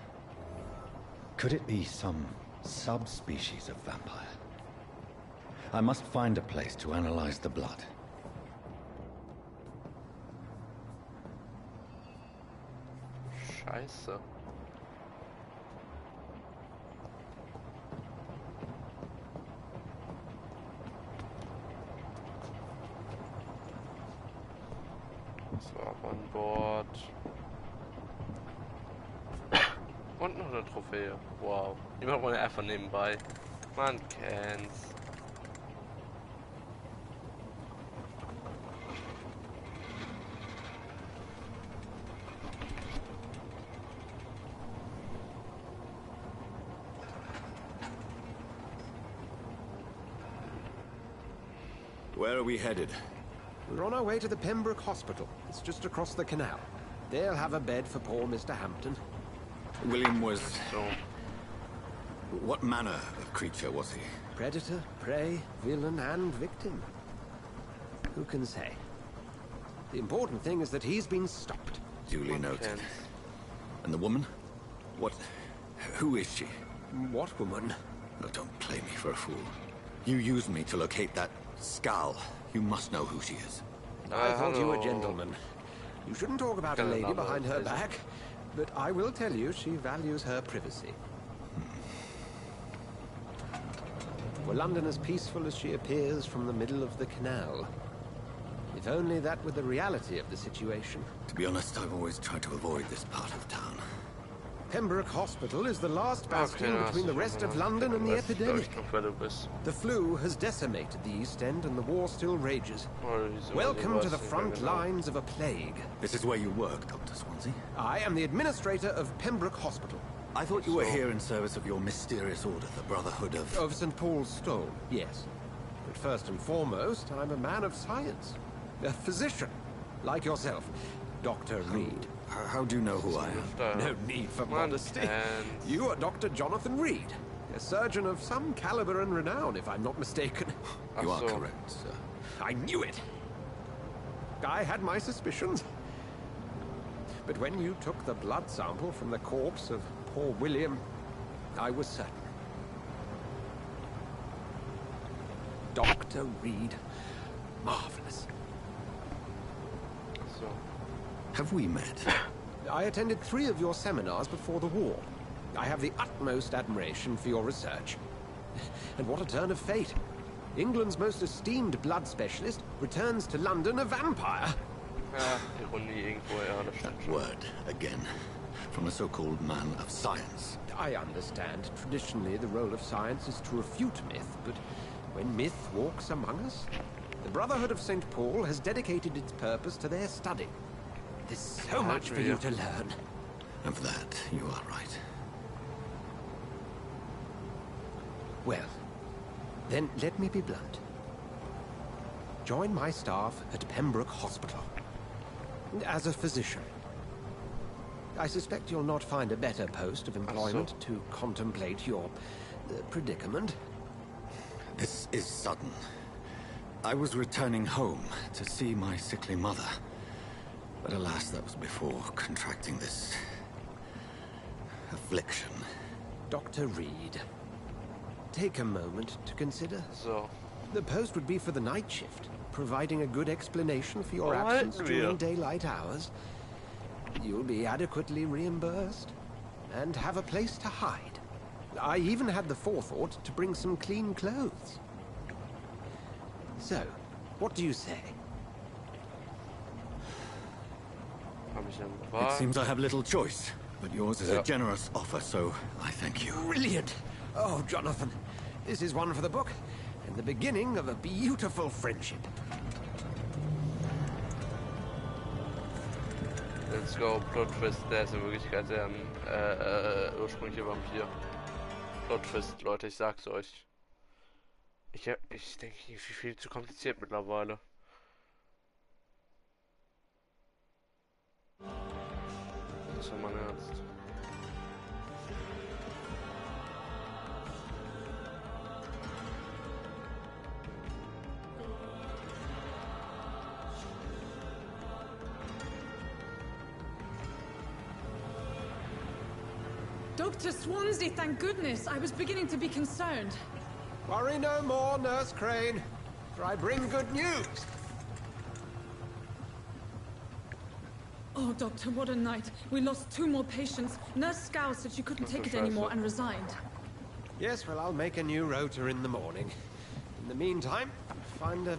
Could it be some subspecies of vampire? I must find a place to analyze the blood. Scheiße. Sport. Und noch eine Trophäe. Wow. Die macht man ja einfach nebenbei. Man kennt's. Where are we headed? We're on our way to the Pembroke Hospital. It's just across the canal. They'll have a bed for poor Mr. Hampton. William was... What manner of creature was he? Predator, prey, villain, and victim. Who can say? The important thing is that he's been stopped. Duly noted. And the woman? What... Who is she? What woman? Oh, don't play me for a fool. You used me to locate that skull. You must know who she is. I thought you were a gentleman. You shouldn't talk about a lady behind her back. But I will tell you, she values her privacy. Were London as peaceful as she appears from the middle of the canal? If only that were the reality of the situation. To be honest, I've always tried to avoid this part of town. Pembroke Hospital is the last bastion between the rest of London and the epidemic. The flu has decimated the East End and the war still rages. Welcome to the front lines of a plague. This is where you work, Dr. Swansea? I am the administrator of Pembroke Hospital. I thought you were here in service of your mysterious order, the Brotherhood of... Of St. Paul's Stone, yes. But first and foremost, I'm a man of science. A physician, like yourself, Dr. Reed. How do you know who I am? No need for modesty. You are Dr. Jonathan Reed, a surgeon of some caliber and renown, if I'm not mistaken. You are correct, sir. I knew it. I had my suspicions. But when you took the blood sample from the corpse of poor William, I was certain. Dr. Reed. Marvelous. Have we met? I attended 3 of your seminars before the war. I have the utmost admiration for your research. And what a turn of fate. England's most esteemed blood specialist returns to London a vampire. That word, again, from a so-called man of science. I understand. Traditionally, the role of science is to refute myth, but when myth walks among us, the Brotherhood of St. Paul has dedicated its purpose to their study. There's so much for you to learn. Of that, you are right. Well, then let me be blunt. Join my staff at Pembroke Hospital. As a physician. I suspect you'll not find a better post of employment to contemplate your predicament. This is sudden. I was returning home to see my sickly mother. But alas, that was before contracting this... affliction. Dr. Reed, take a moment to consider. The post would be for the night shift, providing a good explanation for your absence during daylight hours. You'll be adequately reimbursed, and have a place to hide. I even had the forethought to bring some clean clothes. So, what do you say? It seems I have little choice, but yours is a generous offer, so I thank you. Brilliant! Oh, Jonathan, this is one for the book, and the beginning of a beautiful friendship. Let's go, Plot Twist, der ist in Wirklichkeit der ursprüngliche Vampir. Plot Twist, Leute, ich sag's euch. Ich denke, viel zu kompliziert mittlerweile. Das war mein Ernst. Dr. Swansea, thank goodness. I was beginning to be concerned. Worry no more, Nurse Crane, for I bring good news. Oh, Doctor, what a night. We lost 2 more patients. Nurse Scow said she couldn't take it anymore and resigned. Yes, well, I'll make a new rota in the morning. In the meantime, find a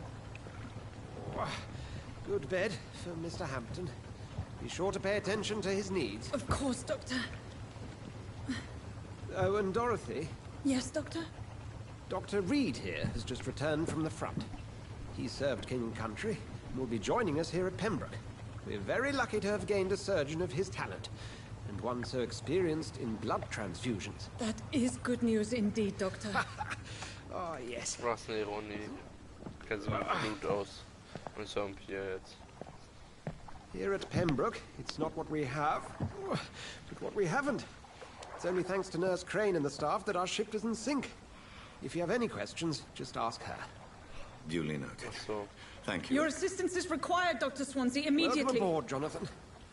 good bed for Mr. Hampton. Be sure to pay attention to his needs. Of course, Doctor. Oh, and Dorothy? Yes, Doctor? Dr. Reed here has just returned from the front. He served King and Country and will be joining us here at Pembroke. We're very lucky to have gained a surgeon of his talent, and one so experienced in blood transfusions. That is good news indeed, Doctor. Oh, yes. Was eine Ironie. Kennt so Blut aus. Und Vampyr jetzt. Here at Pembroke, it's not what we have, but what we haven't. It's only thanks to Nurse Crane and the staff that our ship doesn't sink. If you have any questions, just ask her. Duly noted. So. Thank you. Your assistance is required, Dr. Swansea, immediately. Welcome aboard, Jonathan.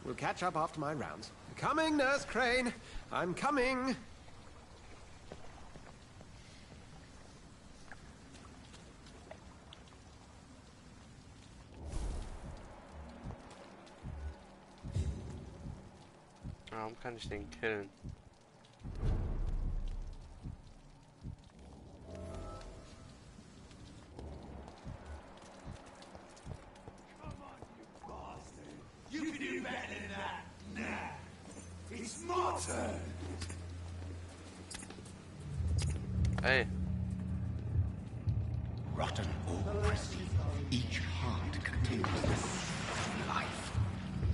We'll catch up after my rounds. Coming, Nurse Crane. I'm coming. Warum kann ich den killen? You can do better than that. Nah. It's my turn. Hey. Rotten or crispy, each heart contains the source of life.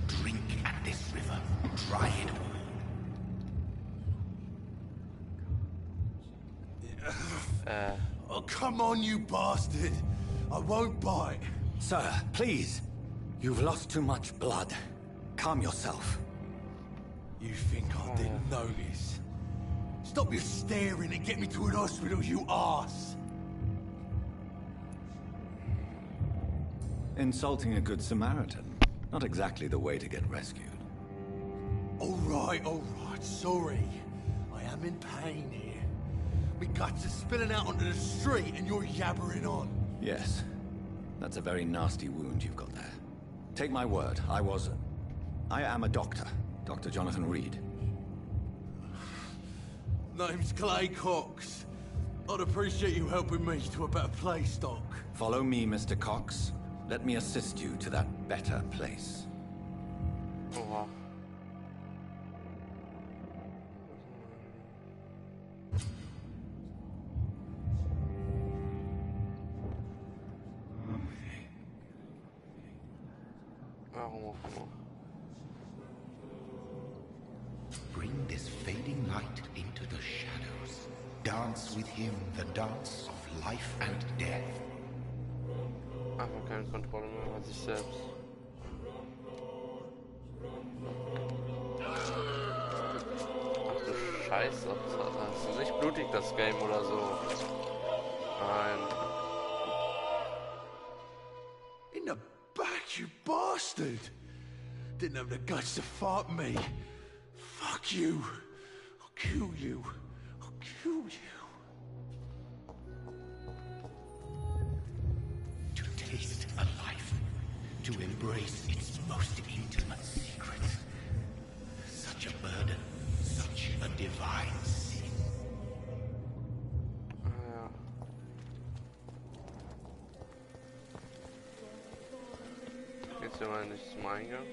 Drink at this river, try it all. Oh, come on, you bastard. I won't bite. Sir, please. You've lost too much blood. Calm yourself. You think I didn't notice? Stop your staring and get me to an hospital, you arse! Insulting a good Samaritan. Not exactly the way to get rescued. All right, sorry. I am in pain here. My guts are spilling out onto the street and you're yabbering on. Yes. That's a very nasty wound you've got there. Take my word, I am a doctor. Dr. Jonathan Reed. Name's Clay Cox. I'd appreciate you helping me to a better place, Doc. Follow me, Mr. Cox. Let me assist you to that better place. Oh, wow. Bring this fading light into the shadows. Dance with him the dance of life and death. Einfach keine Kontrolle mehr über sich selbst. Ach du Scheiße, das ist nicht blutig, das Game oder so. Nein. In the back, you bastard! Didn't have the guts to fight me. Fuck you. I'll kill you. I'll kill you. To taste a life, to embrace its most intimate secrets. Such a burden, such a divine sin. Geht's ja mal nicht zum Eingang?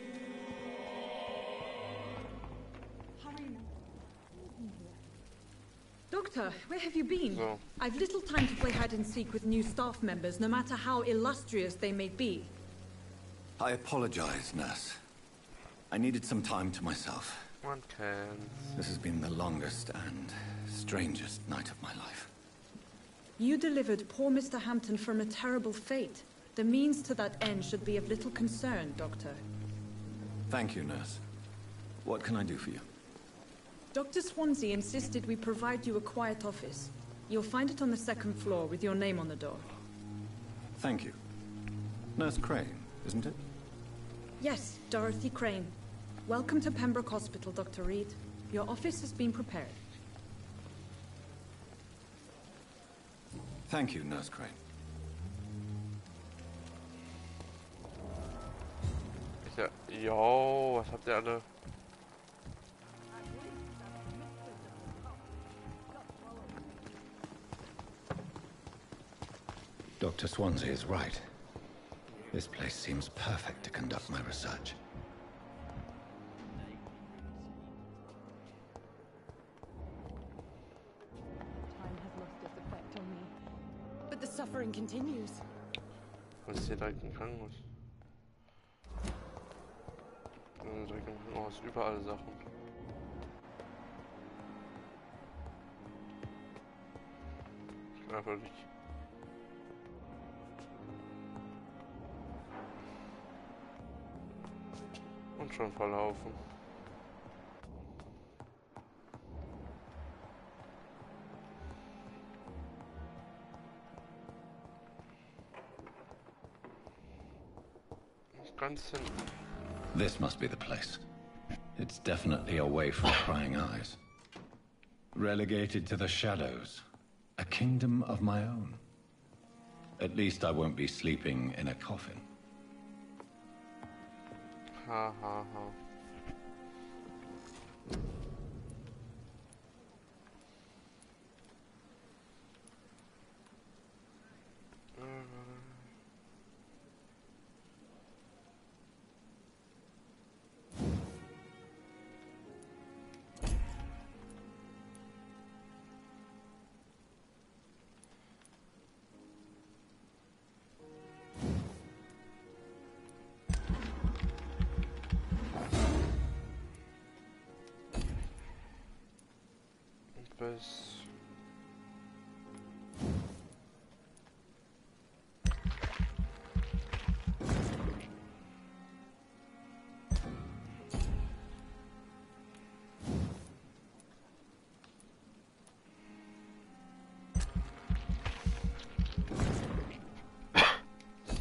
Doctor, where have you been? So. I've little time to play hide and seek with new staff members, no matter how illustrious they may be. I apologize, nurse. I needed some time to myself. One can. This has been the longest and strangest night of my life. You delivered poor Mr. Hampton from a terrible fate. The means to that end should be of little concern, Doctor. Thank you, nurse. What can I do for you? Dr. Swansea insisted we provide you a quiet office. You'll find it on the second floor with your name on the door. Thank you. Nurse Crane, isn't it? Yes, Dorothy Crane. Welcome to Pembroke Hospital, Dr. Reed. Your office has been prepared. Thank you, Nurse Crane. Jo, was habt ihr alle? Dr. Swansea is right. This place seems perfect to conduct my research. But the suffering continues. Was ist hier direkt im Krankenhaus? Direkt im Krankenhaus, überall Sachen. Ich kann einfach nicht. Und schon verlaufen. Ganz hinten. This must be the place. It's definitely away from prying eyes. Relegated to the shadows. A kingdom of my own. At least I won't be sleeping in a coffin. Ha ha ha. Bis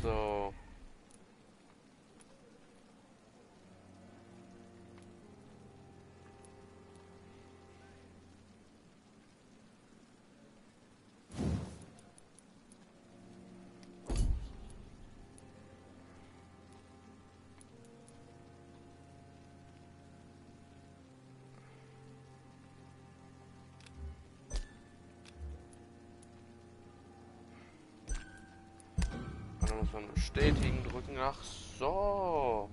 so. Dann muss man bestätigen drücken. Ach so.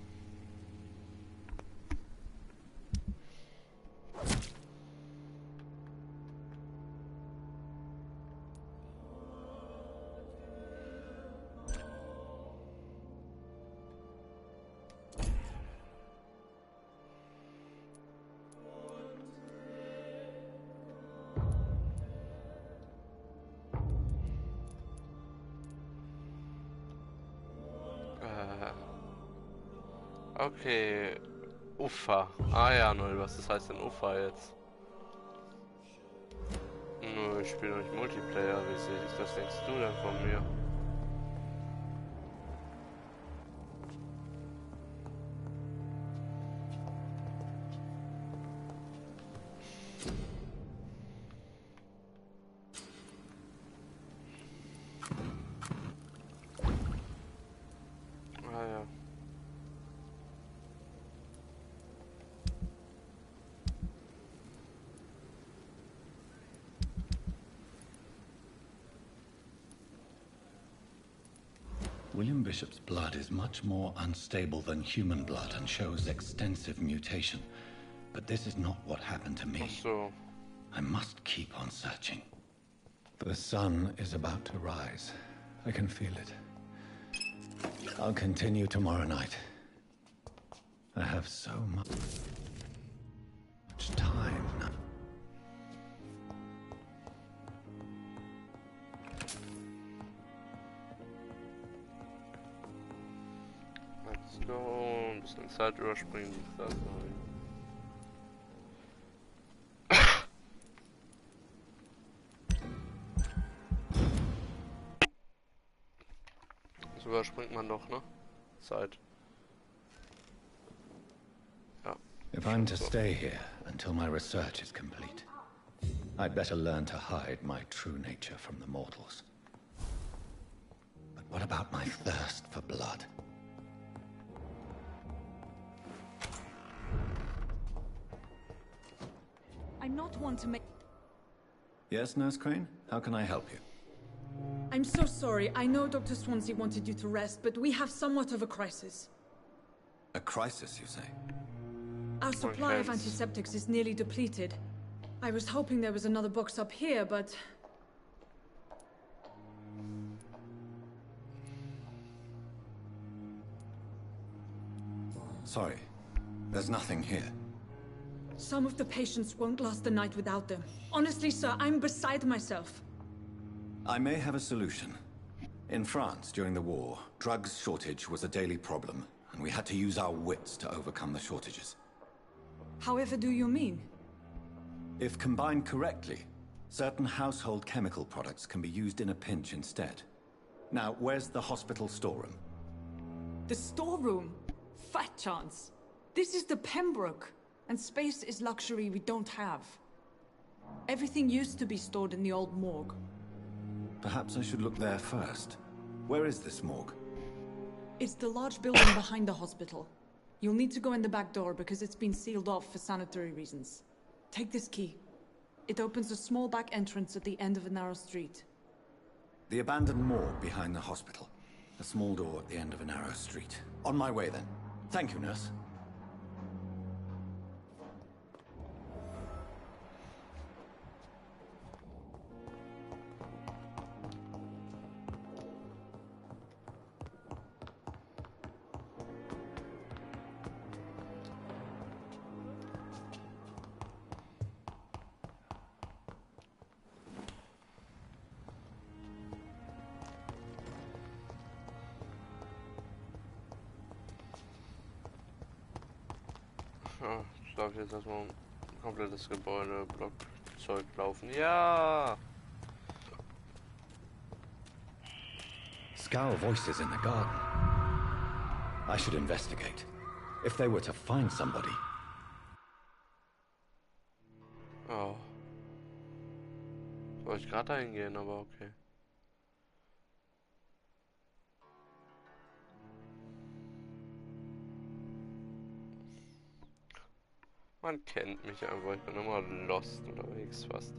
Okay, Ufer. Ah ja, null. Was das heißt denn Ufer jetzt? Nö, ich spiele nicht Multiplayer. Wie das denkst du denn von mir? Ah ja. William Bishop's blood is much more unstable than human blood and shows extensive mutation. But this is not what happened to me. So. I must keep on searching. The sun is about to rise. I can feel it. I'll continue tomorrow night. I have so much time now. Let's go. Ein bisschen Zeit überspringen, die ich sagen soll. Das überspringt man doch, ne? Zeit. Ja. If I'm to stay here until my research is complete, I'd better learn to hide my true nature from the mortals. But what about my thirst for blood? I'm not one to make... Yes, Nurse Crane? How can I help you? I'm so sorry. I know Dr. Swansea wanted you to rest, but we have somewhat of a crisis. A crisis, you say? Our supply of antiseptics is nearly depleted. I was hoping there was another box up here, but... sorry. There's nothing here. Some of the patients won't last the night without them. Honestly, sir, I'm beside myself. I may have a solution. In France, during the war, drugs shortage was a daily problem, and we had to use our wits to overcome the shortages. However do you mean? If combined correctly, certain household chemical products can be used in a pinch instead. Now, where's the hospital storeroom? The storeroom? Fat chance. This is the Pembroke, and space is luxury we don't have. Everything used to be stored in the old morgue. Perhaps I should look there first. Where is this morgue? It's the large building behind the hospital. You'll need to go in the back door because it's been sealed off for sanitary reasons. Take this key. It opens a small back entrance at the end of a narrow street. The abandoned morgue behind the hospital. A small door at the end of a narrow street. On my way then. Thank you, nurse. Ich glaube jetzt erstmal ein komplettes Gebäude, Blockzeug laufen. Ja! Scowl voices in the garden. I should investigate. If they were to find somebody. Oh. Soll ich gerade dahin gehen, aber okay. Man kennt mich einfach, ich bin immer lost unterwegs fast.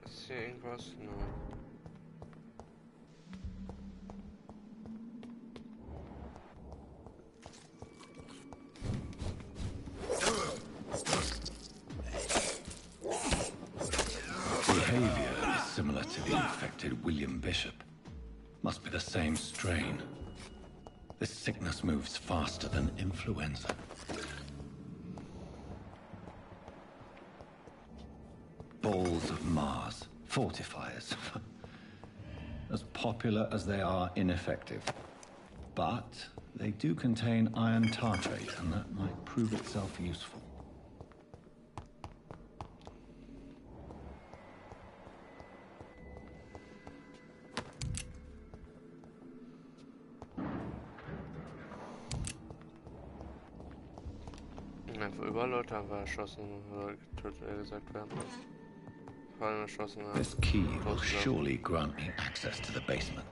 Ist hier irgendwas? Nein. Behavior is similar to the infected William Bishop. Must be the same strain. This sickness moves faster than influenza. Balls of Mars, fortifiers. As popular as they are ineffective. But they do contain iron tartrate, and that might prove itself useful. Einfach über Leute haben wir erschossen, oder getötet, gesagt werden. Fallen erschossen. This key will surely grant me access to the basement.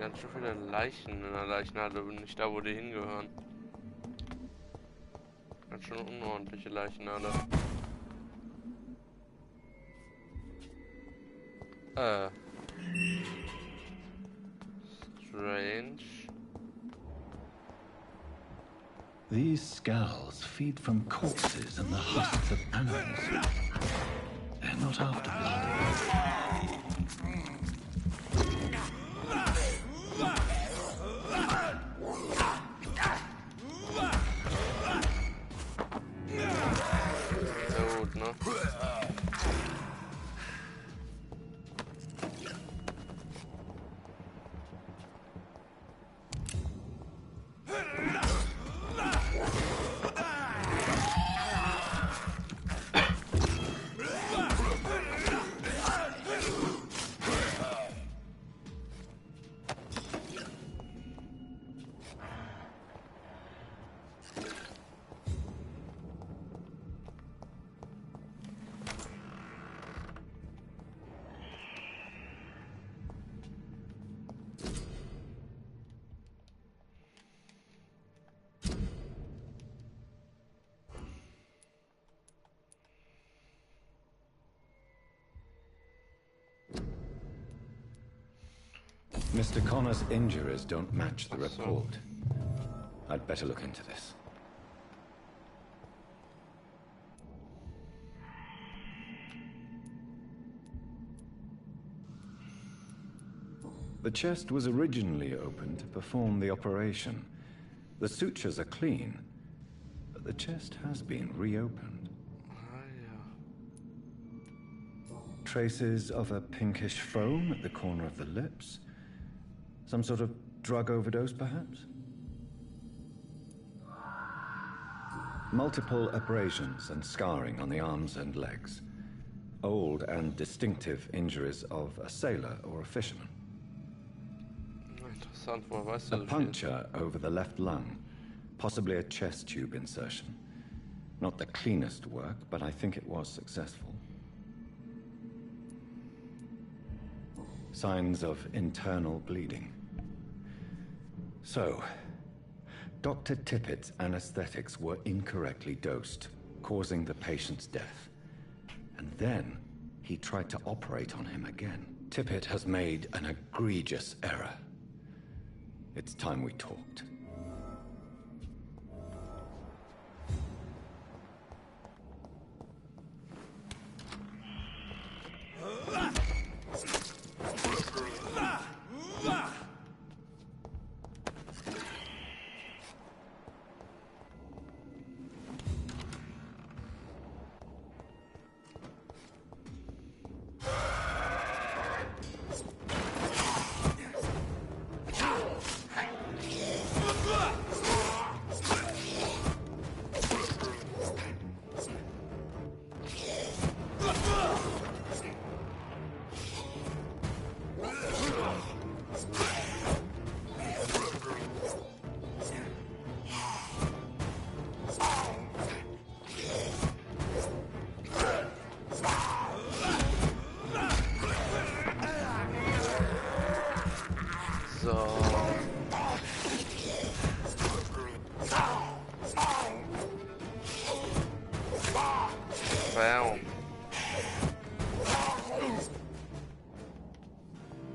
Ganz schön viele Leichen in der Leichenhalle und nicht da, wo die hingehören. Ganz schön unordentliche Leichenhalle. Strange. These skulls feed from corpses and the husks of animals. They're not after blood. Gut, ne? Mr. Connor's injuries don't match the report. I'd better look into this. The chest was originally opened to perform the operation. The sutures are clean, but the chest has been reopened. Traces of a pinkish foam at the corner of the lips. Some sort of drug overdose, perhaps? Multiple abrasions and scarring on the arms and legs. Old and distinctive injuries of a sailor or a fisherman. A puncture over the left lung. Possibly a chest tube insertion. Not the cleanest work, but I think it was successful. Signs of internal bleeding. So, Dr. Tippett's anesthetics were incorrectly dosed, causing the patient's death. And then, he tried to operate on him again. Tippett has made an egregious error. It's time we talked.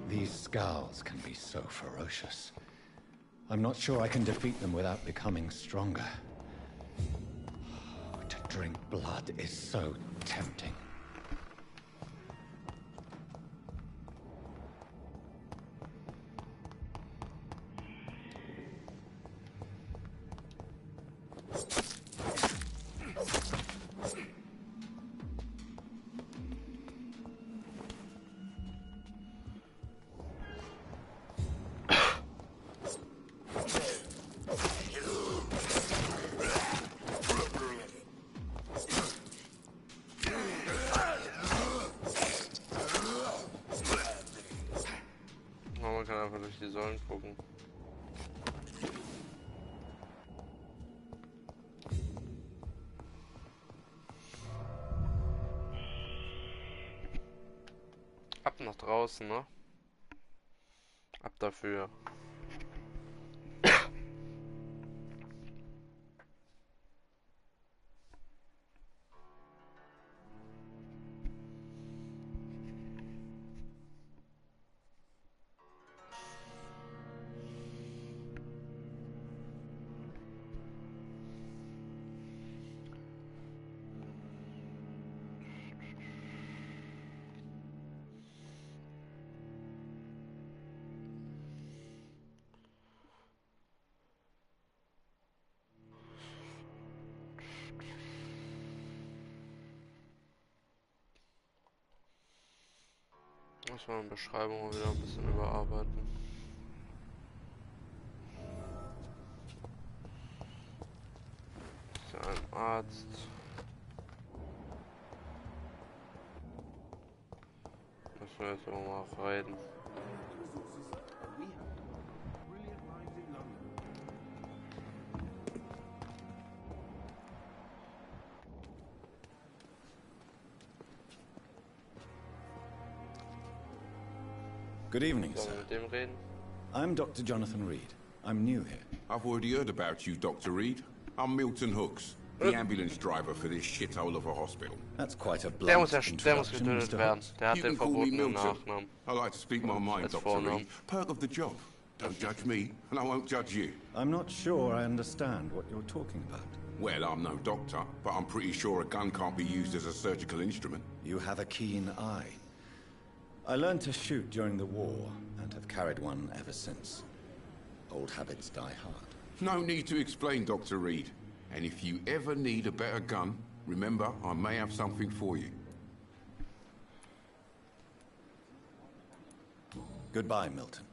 These skulls can be so ferocious. I'm not sure I can defeat them without becoming stronger. To drink blood is so tempting. Man kann einfach durch die Säulen gucken. Ab nach draußen, ne? Ab dafür. Muss man in Beschreibung wieder ein bisschen überarbeiten. Ist ja ein Arzt. Müssen wir jetzt auch mal reden. Good evening, sir. I'm Dr. Jonathan Reed. I'm new here. I've already heard about you, Dr. Reed. I'm Milton Hooks, the ambulance driver for this shithole of a hospital. That's quite a blunt introduction, Mr. Hooks. You can call me Milton. I like to speak my mind, Dr. Reed. Perk of the job. Don't judge me, and I won't judge you. I'm not sure I understand what you're talking about. Well, I'm no doctor, but I'm pretty sure a gun can't be used as a surgical instrument. You have a keen eye. I learned to shoot during the war, and have carried one ever since. Old habits die hard. No need to explain, Dr. Reed. And if you ever need a better gun, remember, I may have something for you. Goodbye, Milton.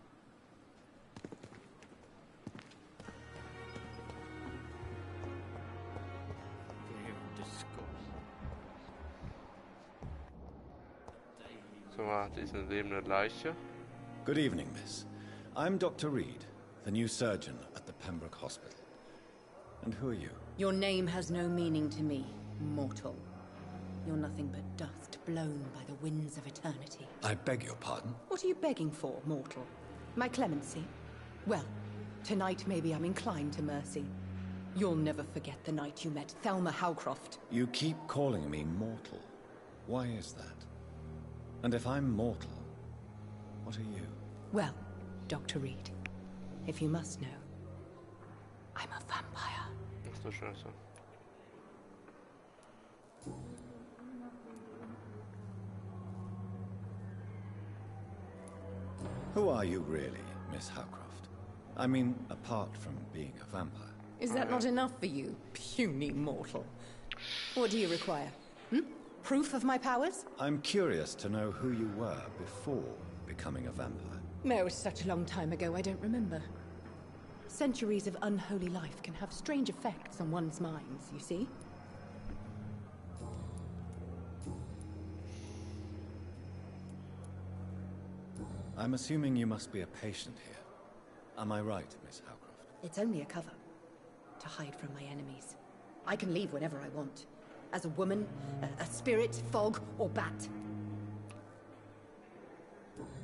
Good evening, miss. I'm Dr. Reed, the new surgeon at the Pembroke Hospital. And who are you? Your name has no meaning to me, mortal. You're nothing but dust blown by the winds of eternity. I beg your pardon? What are you begging for, mortal? My clemency? Well, tonight maybe I'm inclined to mercy. You'll never forget the night you met Thelma Howcroft. You keep calling me mortal. Why is that? And if I'm mortal, what are you? Well, Dr. Reed, if you must know, I'm a vampire. Who are you really, Miss Howcroft? I mean, apart from being a vampire. Is that not enough for you, puny mortal? What do you require? Proof of my powers? I'm curious to know who you were before becoming a vampire. No, it was such a long time ago, I don't remember. Centuries of unholy life can have strange effects on one's minds, you see? I'm assuming you must be a patient here. Am I right, Miss Howcroft? It's only a cover. To hide from my enemies. I can leave whenever I want. As a woman, a spirit, fog, or bat.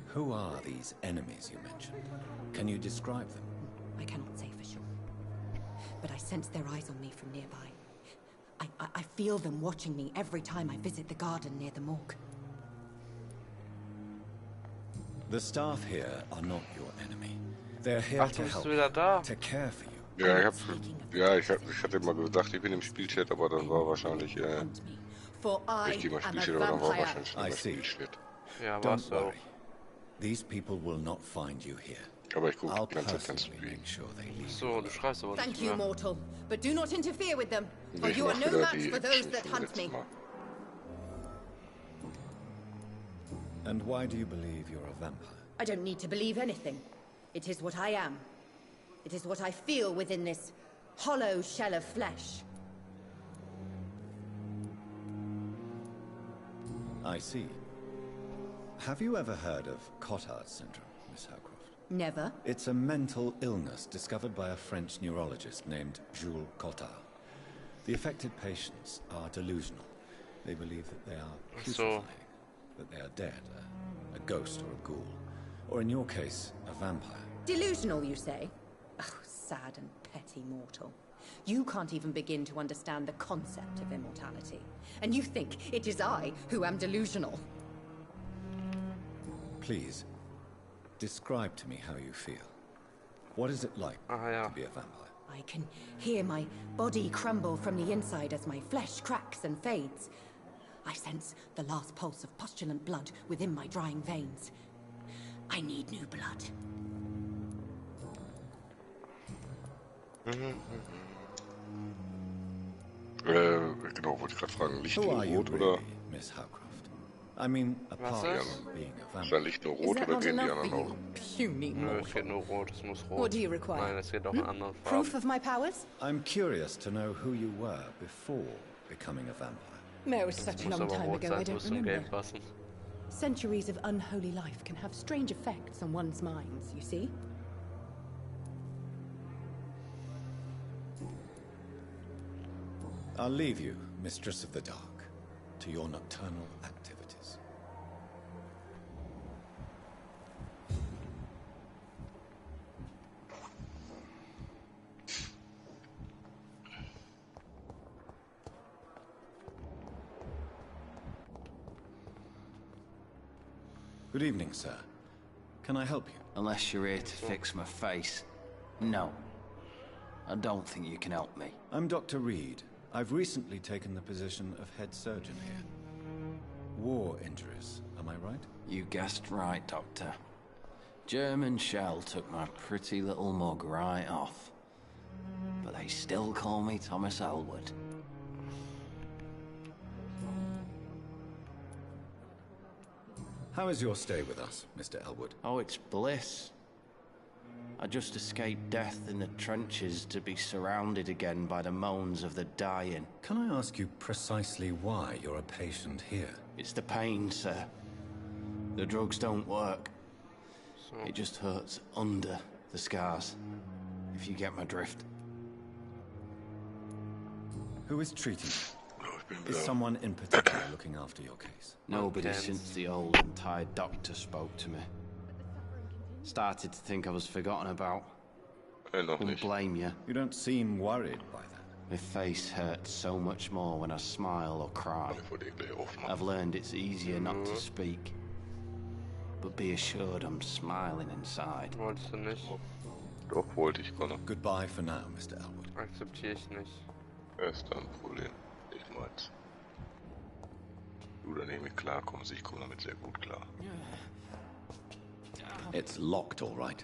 Who are these enemies you mentioned? Can you describe them? I cannot say for sure. But I sense their eyes on me from nearby. I feel them watching me every time I visit the garden near the morgue. The staff here are not your enemy. They're here to help, to care for you. Ja, ich hatte mal gesagt, ich bin im Spielchat, aber das war wahrscheinlich nicht immer Spielchat, aber dann war wahrscheinlich nicht immer Spielchat. Ja, war's auch. These people will not find you here. Aber ich gucke die ganze Zeit Stream. So, du schreibst aber Thank you, mortal, but do not interfere with them, for you are no match for those that hunt me. And why do you believe you're a vampire? I don't need to believe anything. It is what I am. It is what I feel within this hollow shell of flesh. I see. Have you ever heard of Cotard syndrome, Miss Howcroft? Never. It's a mental illness discovered by a French neurologist named Jules Cotard. The affected patients are delusional. They believe that they are putrefying, that they are dead, a ghost or a ghoul, or in your case, a vampire. Delusional, you say? Oh, sad and petty mortal. You can't even begin to understand the concept of immortality. And you think it is I who am delusional. Please, describe to me how you feel. What is it like to be a vampire? I can hear my body crumble from the inside as my flesh cracks and fades. I sense the last pulse of postulant blood within my drying veins. I need new blood. Genau, wollte ich gerade fragen, Licht und Rot oder? Miss Howcroft. I mean, apart from being a vampire. Wahrscheinlich nur rot oder gehen die anderen auch? Nö, es geht nur rot, es muss rot. What do you require? Nein, es geht auch in anderen Farben. Proof of my powers? I'm curious to know who you were before becoming a vampire. No, it was such a long time ago, I don't remember. Passen. Centuries of unholy life can have strange effects on one's minds, you see? I'll leave you, Mistress of the Dark, to your nocturnal activities. Good evening, sir. Can I help you? Unless you're here to fix my face. No. I don't think you can help me. I'm Dr. Reed. I've recently taken the position of head surgeon here. War injuries, am I right? You guessed right, Doctor. German shell took my pretty little mug right off. But they still call me Thomas Elwood. How is your stay with us, Mr. Elwood? Oh, it's bliss. I just escaped death in the trenches to be surrounded again by the moans of the dying. Can I ask you precisely why you're a patient here? It's the pain, sir. The drugs don't work. It just hurts under the scars, if you get my drift. Who is treating you? Is someone in particular looking after your case? Nobody since the old and tired doctor spoke to me. Started to think I was forgotten about. Wouldn't blame you. You don't seem worried by that. My face hurts so much more when I smile or cry. I've learned it's easier not to speak. But be assured I'm smiling inside. Wolltest du nicht? Doch, wollte ich, Connor. Goodbye for now, Mr. Elwood. Akzeptiere ich nicht. Ist ein Problem. Ich meins. Du, da nehme ich klar, kommst, ich komme damit sehr gut klar. It's locked, all right.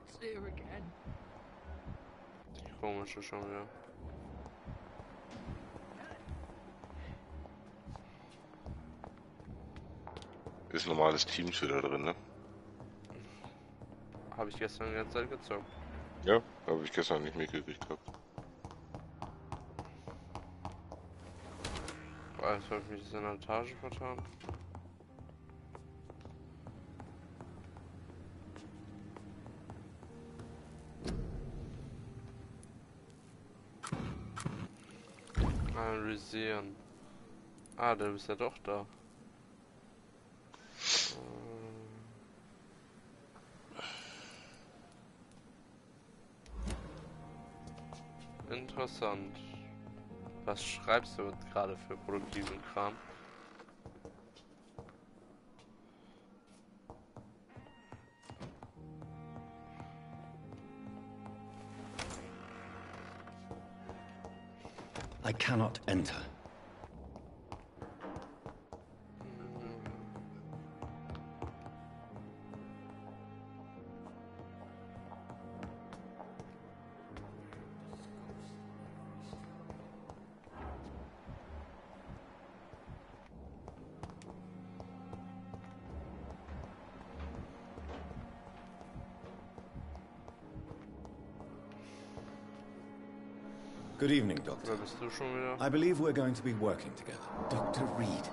It's here again. Die komische schon wieder. Ist normales Teams wieder drin, ne? Habe ich gestern die ganze Zeit gezockt. Ja, habe ich gestern nicht mitgekriegt gehabt. Jetzt habe ich mich in der Etage vertan. Analysieren. Ah, du bist ja doch da. Interessant. Was schreibst du gerade für produktiven Kram? I cannot enter. Good evening, Doctor. I believe we're going to be working together. Dr. Reed.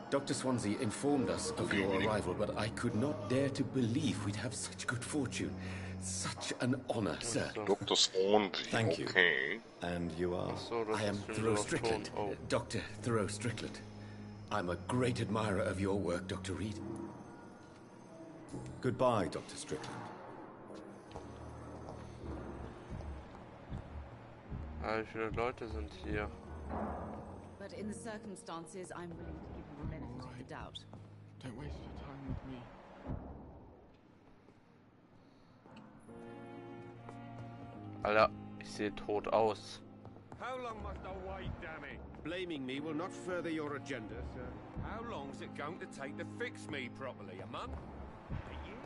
Dr. Swansea informed us of your arrival, but I could not dare to believe we'd have such good fortune. Such an honor, sir. Dr. Swansea. Thank you. Okay. And you are? I am Thoreau Strickland. Dr. Thoreau Strickland. I'm a great admirer of your work, Dr. Reed. Goodbye, Dr. Strickland. Wie viele Leute sind hier? But in the circumstances, I'm willing to give you the benefit of the doubt. Don't waste your time with me. Alter, ich sehe tot aus. How long must I wait, damn it? Blaming me will not further your agenda, sir. How long is it going to take to fix me properly? A month? A year?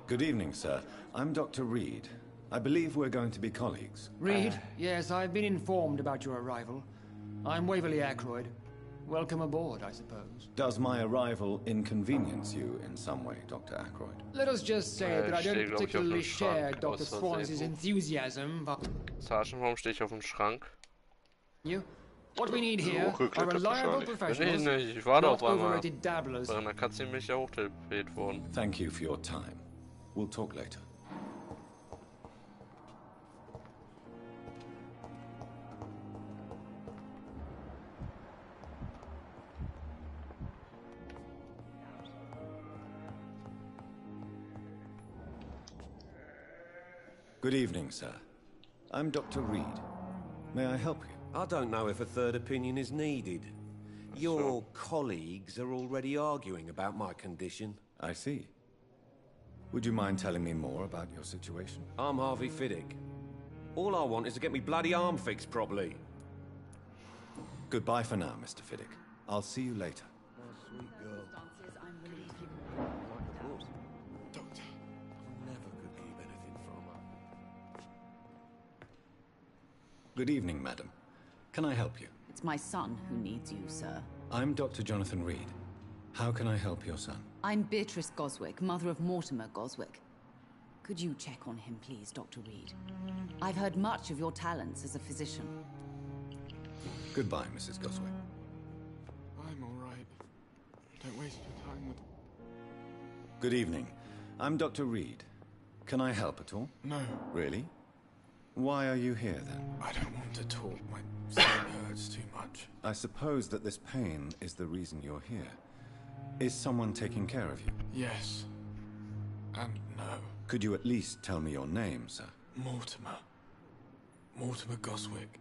Good evening, sir. I'm Dr. Reed. I believe we're going to be colleagues. Reed, yes, I've been informed about your arrival. I'm Waverly Ackroyd. Welcome aboard, I suppose. Does my arrival inconvenience you in some way, Dr. Ackroyd? Let us just say that I don't particularly share Dr. Swansea's enthusiasm. Sergeant, warum stehe ich auf dem Schrank? What we need here are reliable professionals, ich war not doch einmal overrated dabblers. bei einer Cutscene bin ich ja hochteleportiert worden. Thank you for your time. We'll talk later. Good evening, sir. I'm Dr. Reed. May I help you? I don't know if a third opinion is needed. Your colleagues are already arguing about my condition. I see. Would you mind telling me more about your situation? I'm Harvey Fiddick. All I want is to get me bloody arm fixed properly. Goodbye for now, Mr. Fiddick. I'll see you later. Sweet girl. Doctor, I never could keep anything from her. Good evening, madam. Can I help you? It's my son who needs you, sir. I'm Dr. Jonathan Reed. How can I help your son? I'm Beatrice Goswick, mother of Mortimer Goswick. Could you check on him, please, Dr. Reed? I've heard much of your talents as a physician. Goodbye, Mrs. Goswick. I'm all right. Don't waste your time with... Good evening. I'm Dr. Reed. Can I help at all? No. Really? Why are you here, then? I don't want to talk. My stomach hurts too much. I suppose that this pain is the reason you're here. Is someone taking care of you? Yes. And no. Could you at least tell me your name, sir? Mortimer. Mortimer Goswick.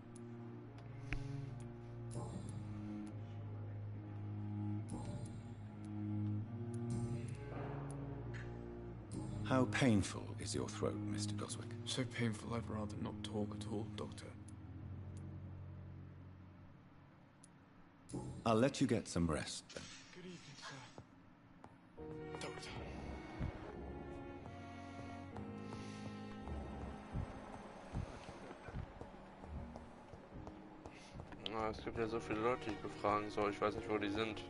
How painful is your throat, Mr. Goswick? So painful I'd rather not talk at all, Doctor. I'll let you get some rest, then. Good evening, sir. Doctor. Es gibt ja so viele Leute, die ich befragen soll. Ich weiß nicht, wo die sind.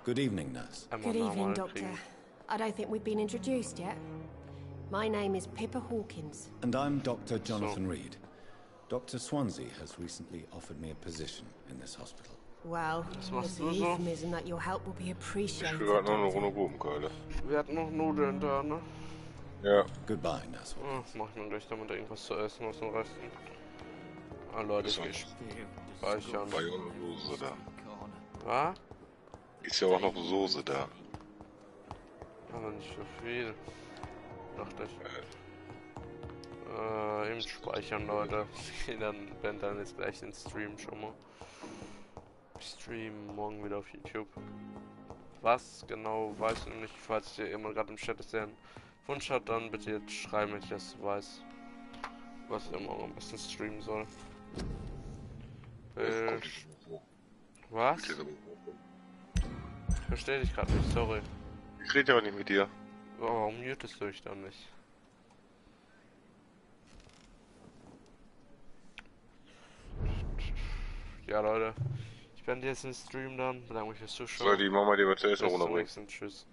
Good evening, nurse. Good evening, Doctor. I don't think we've been introduced yet. My name is Pippa Hawkins. And I'm Dr. Jonathan Reed. Dr. Swansea has recently offered me a position in this hospital. Well, it's a euphemism that your help will be appreciated. Ich will gerade noch eine Runde Gurkenkeule. Wir hatten noch Nudeln da, ne? Ja. Goodbye, nurse. Mach ich mir gleich damit irgendwas zu essen aus dem Resten. Ah, Leute, ich speichern. War ja auch noch Soße da. Was? Ist ja auch noch Soße da. Aber nicht so viel. Dachte ich. Eben speichern, Leute. Dann blendet dann jetzt gleich den Stream schon mal. Ich stream morgen wieder auf YouTube. Was genau, weiß ich nicht. Falls ihr immer gerade im Chat ist, der einen Wunsch hat, dann bitte jetzt schreiben, wenn ich das weiß. Was ihr morgen am besten streamen soll. Was? Ich verstehe dich gerade nicht, sorry. Ich rede ja auch nicht mit dir. Oh, warum mutest du dich dann nicht? Ja, Leute. Ich beende jetzt den Stream dann. Bedanke mich fürs Zuschauen. Soll die Mama dir was zu essen runterbringen? Tschüss.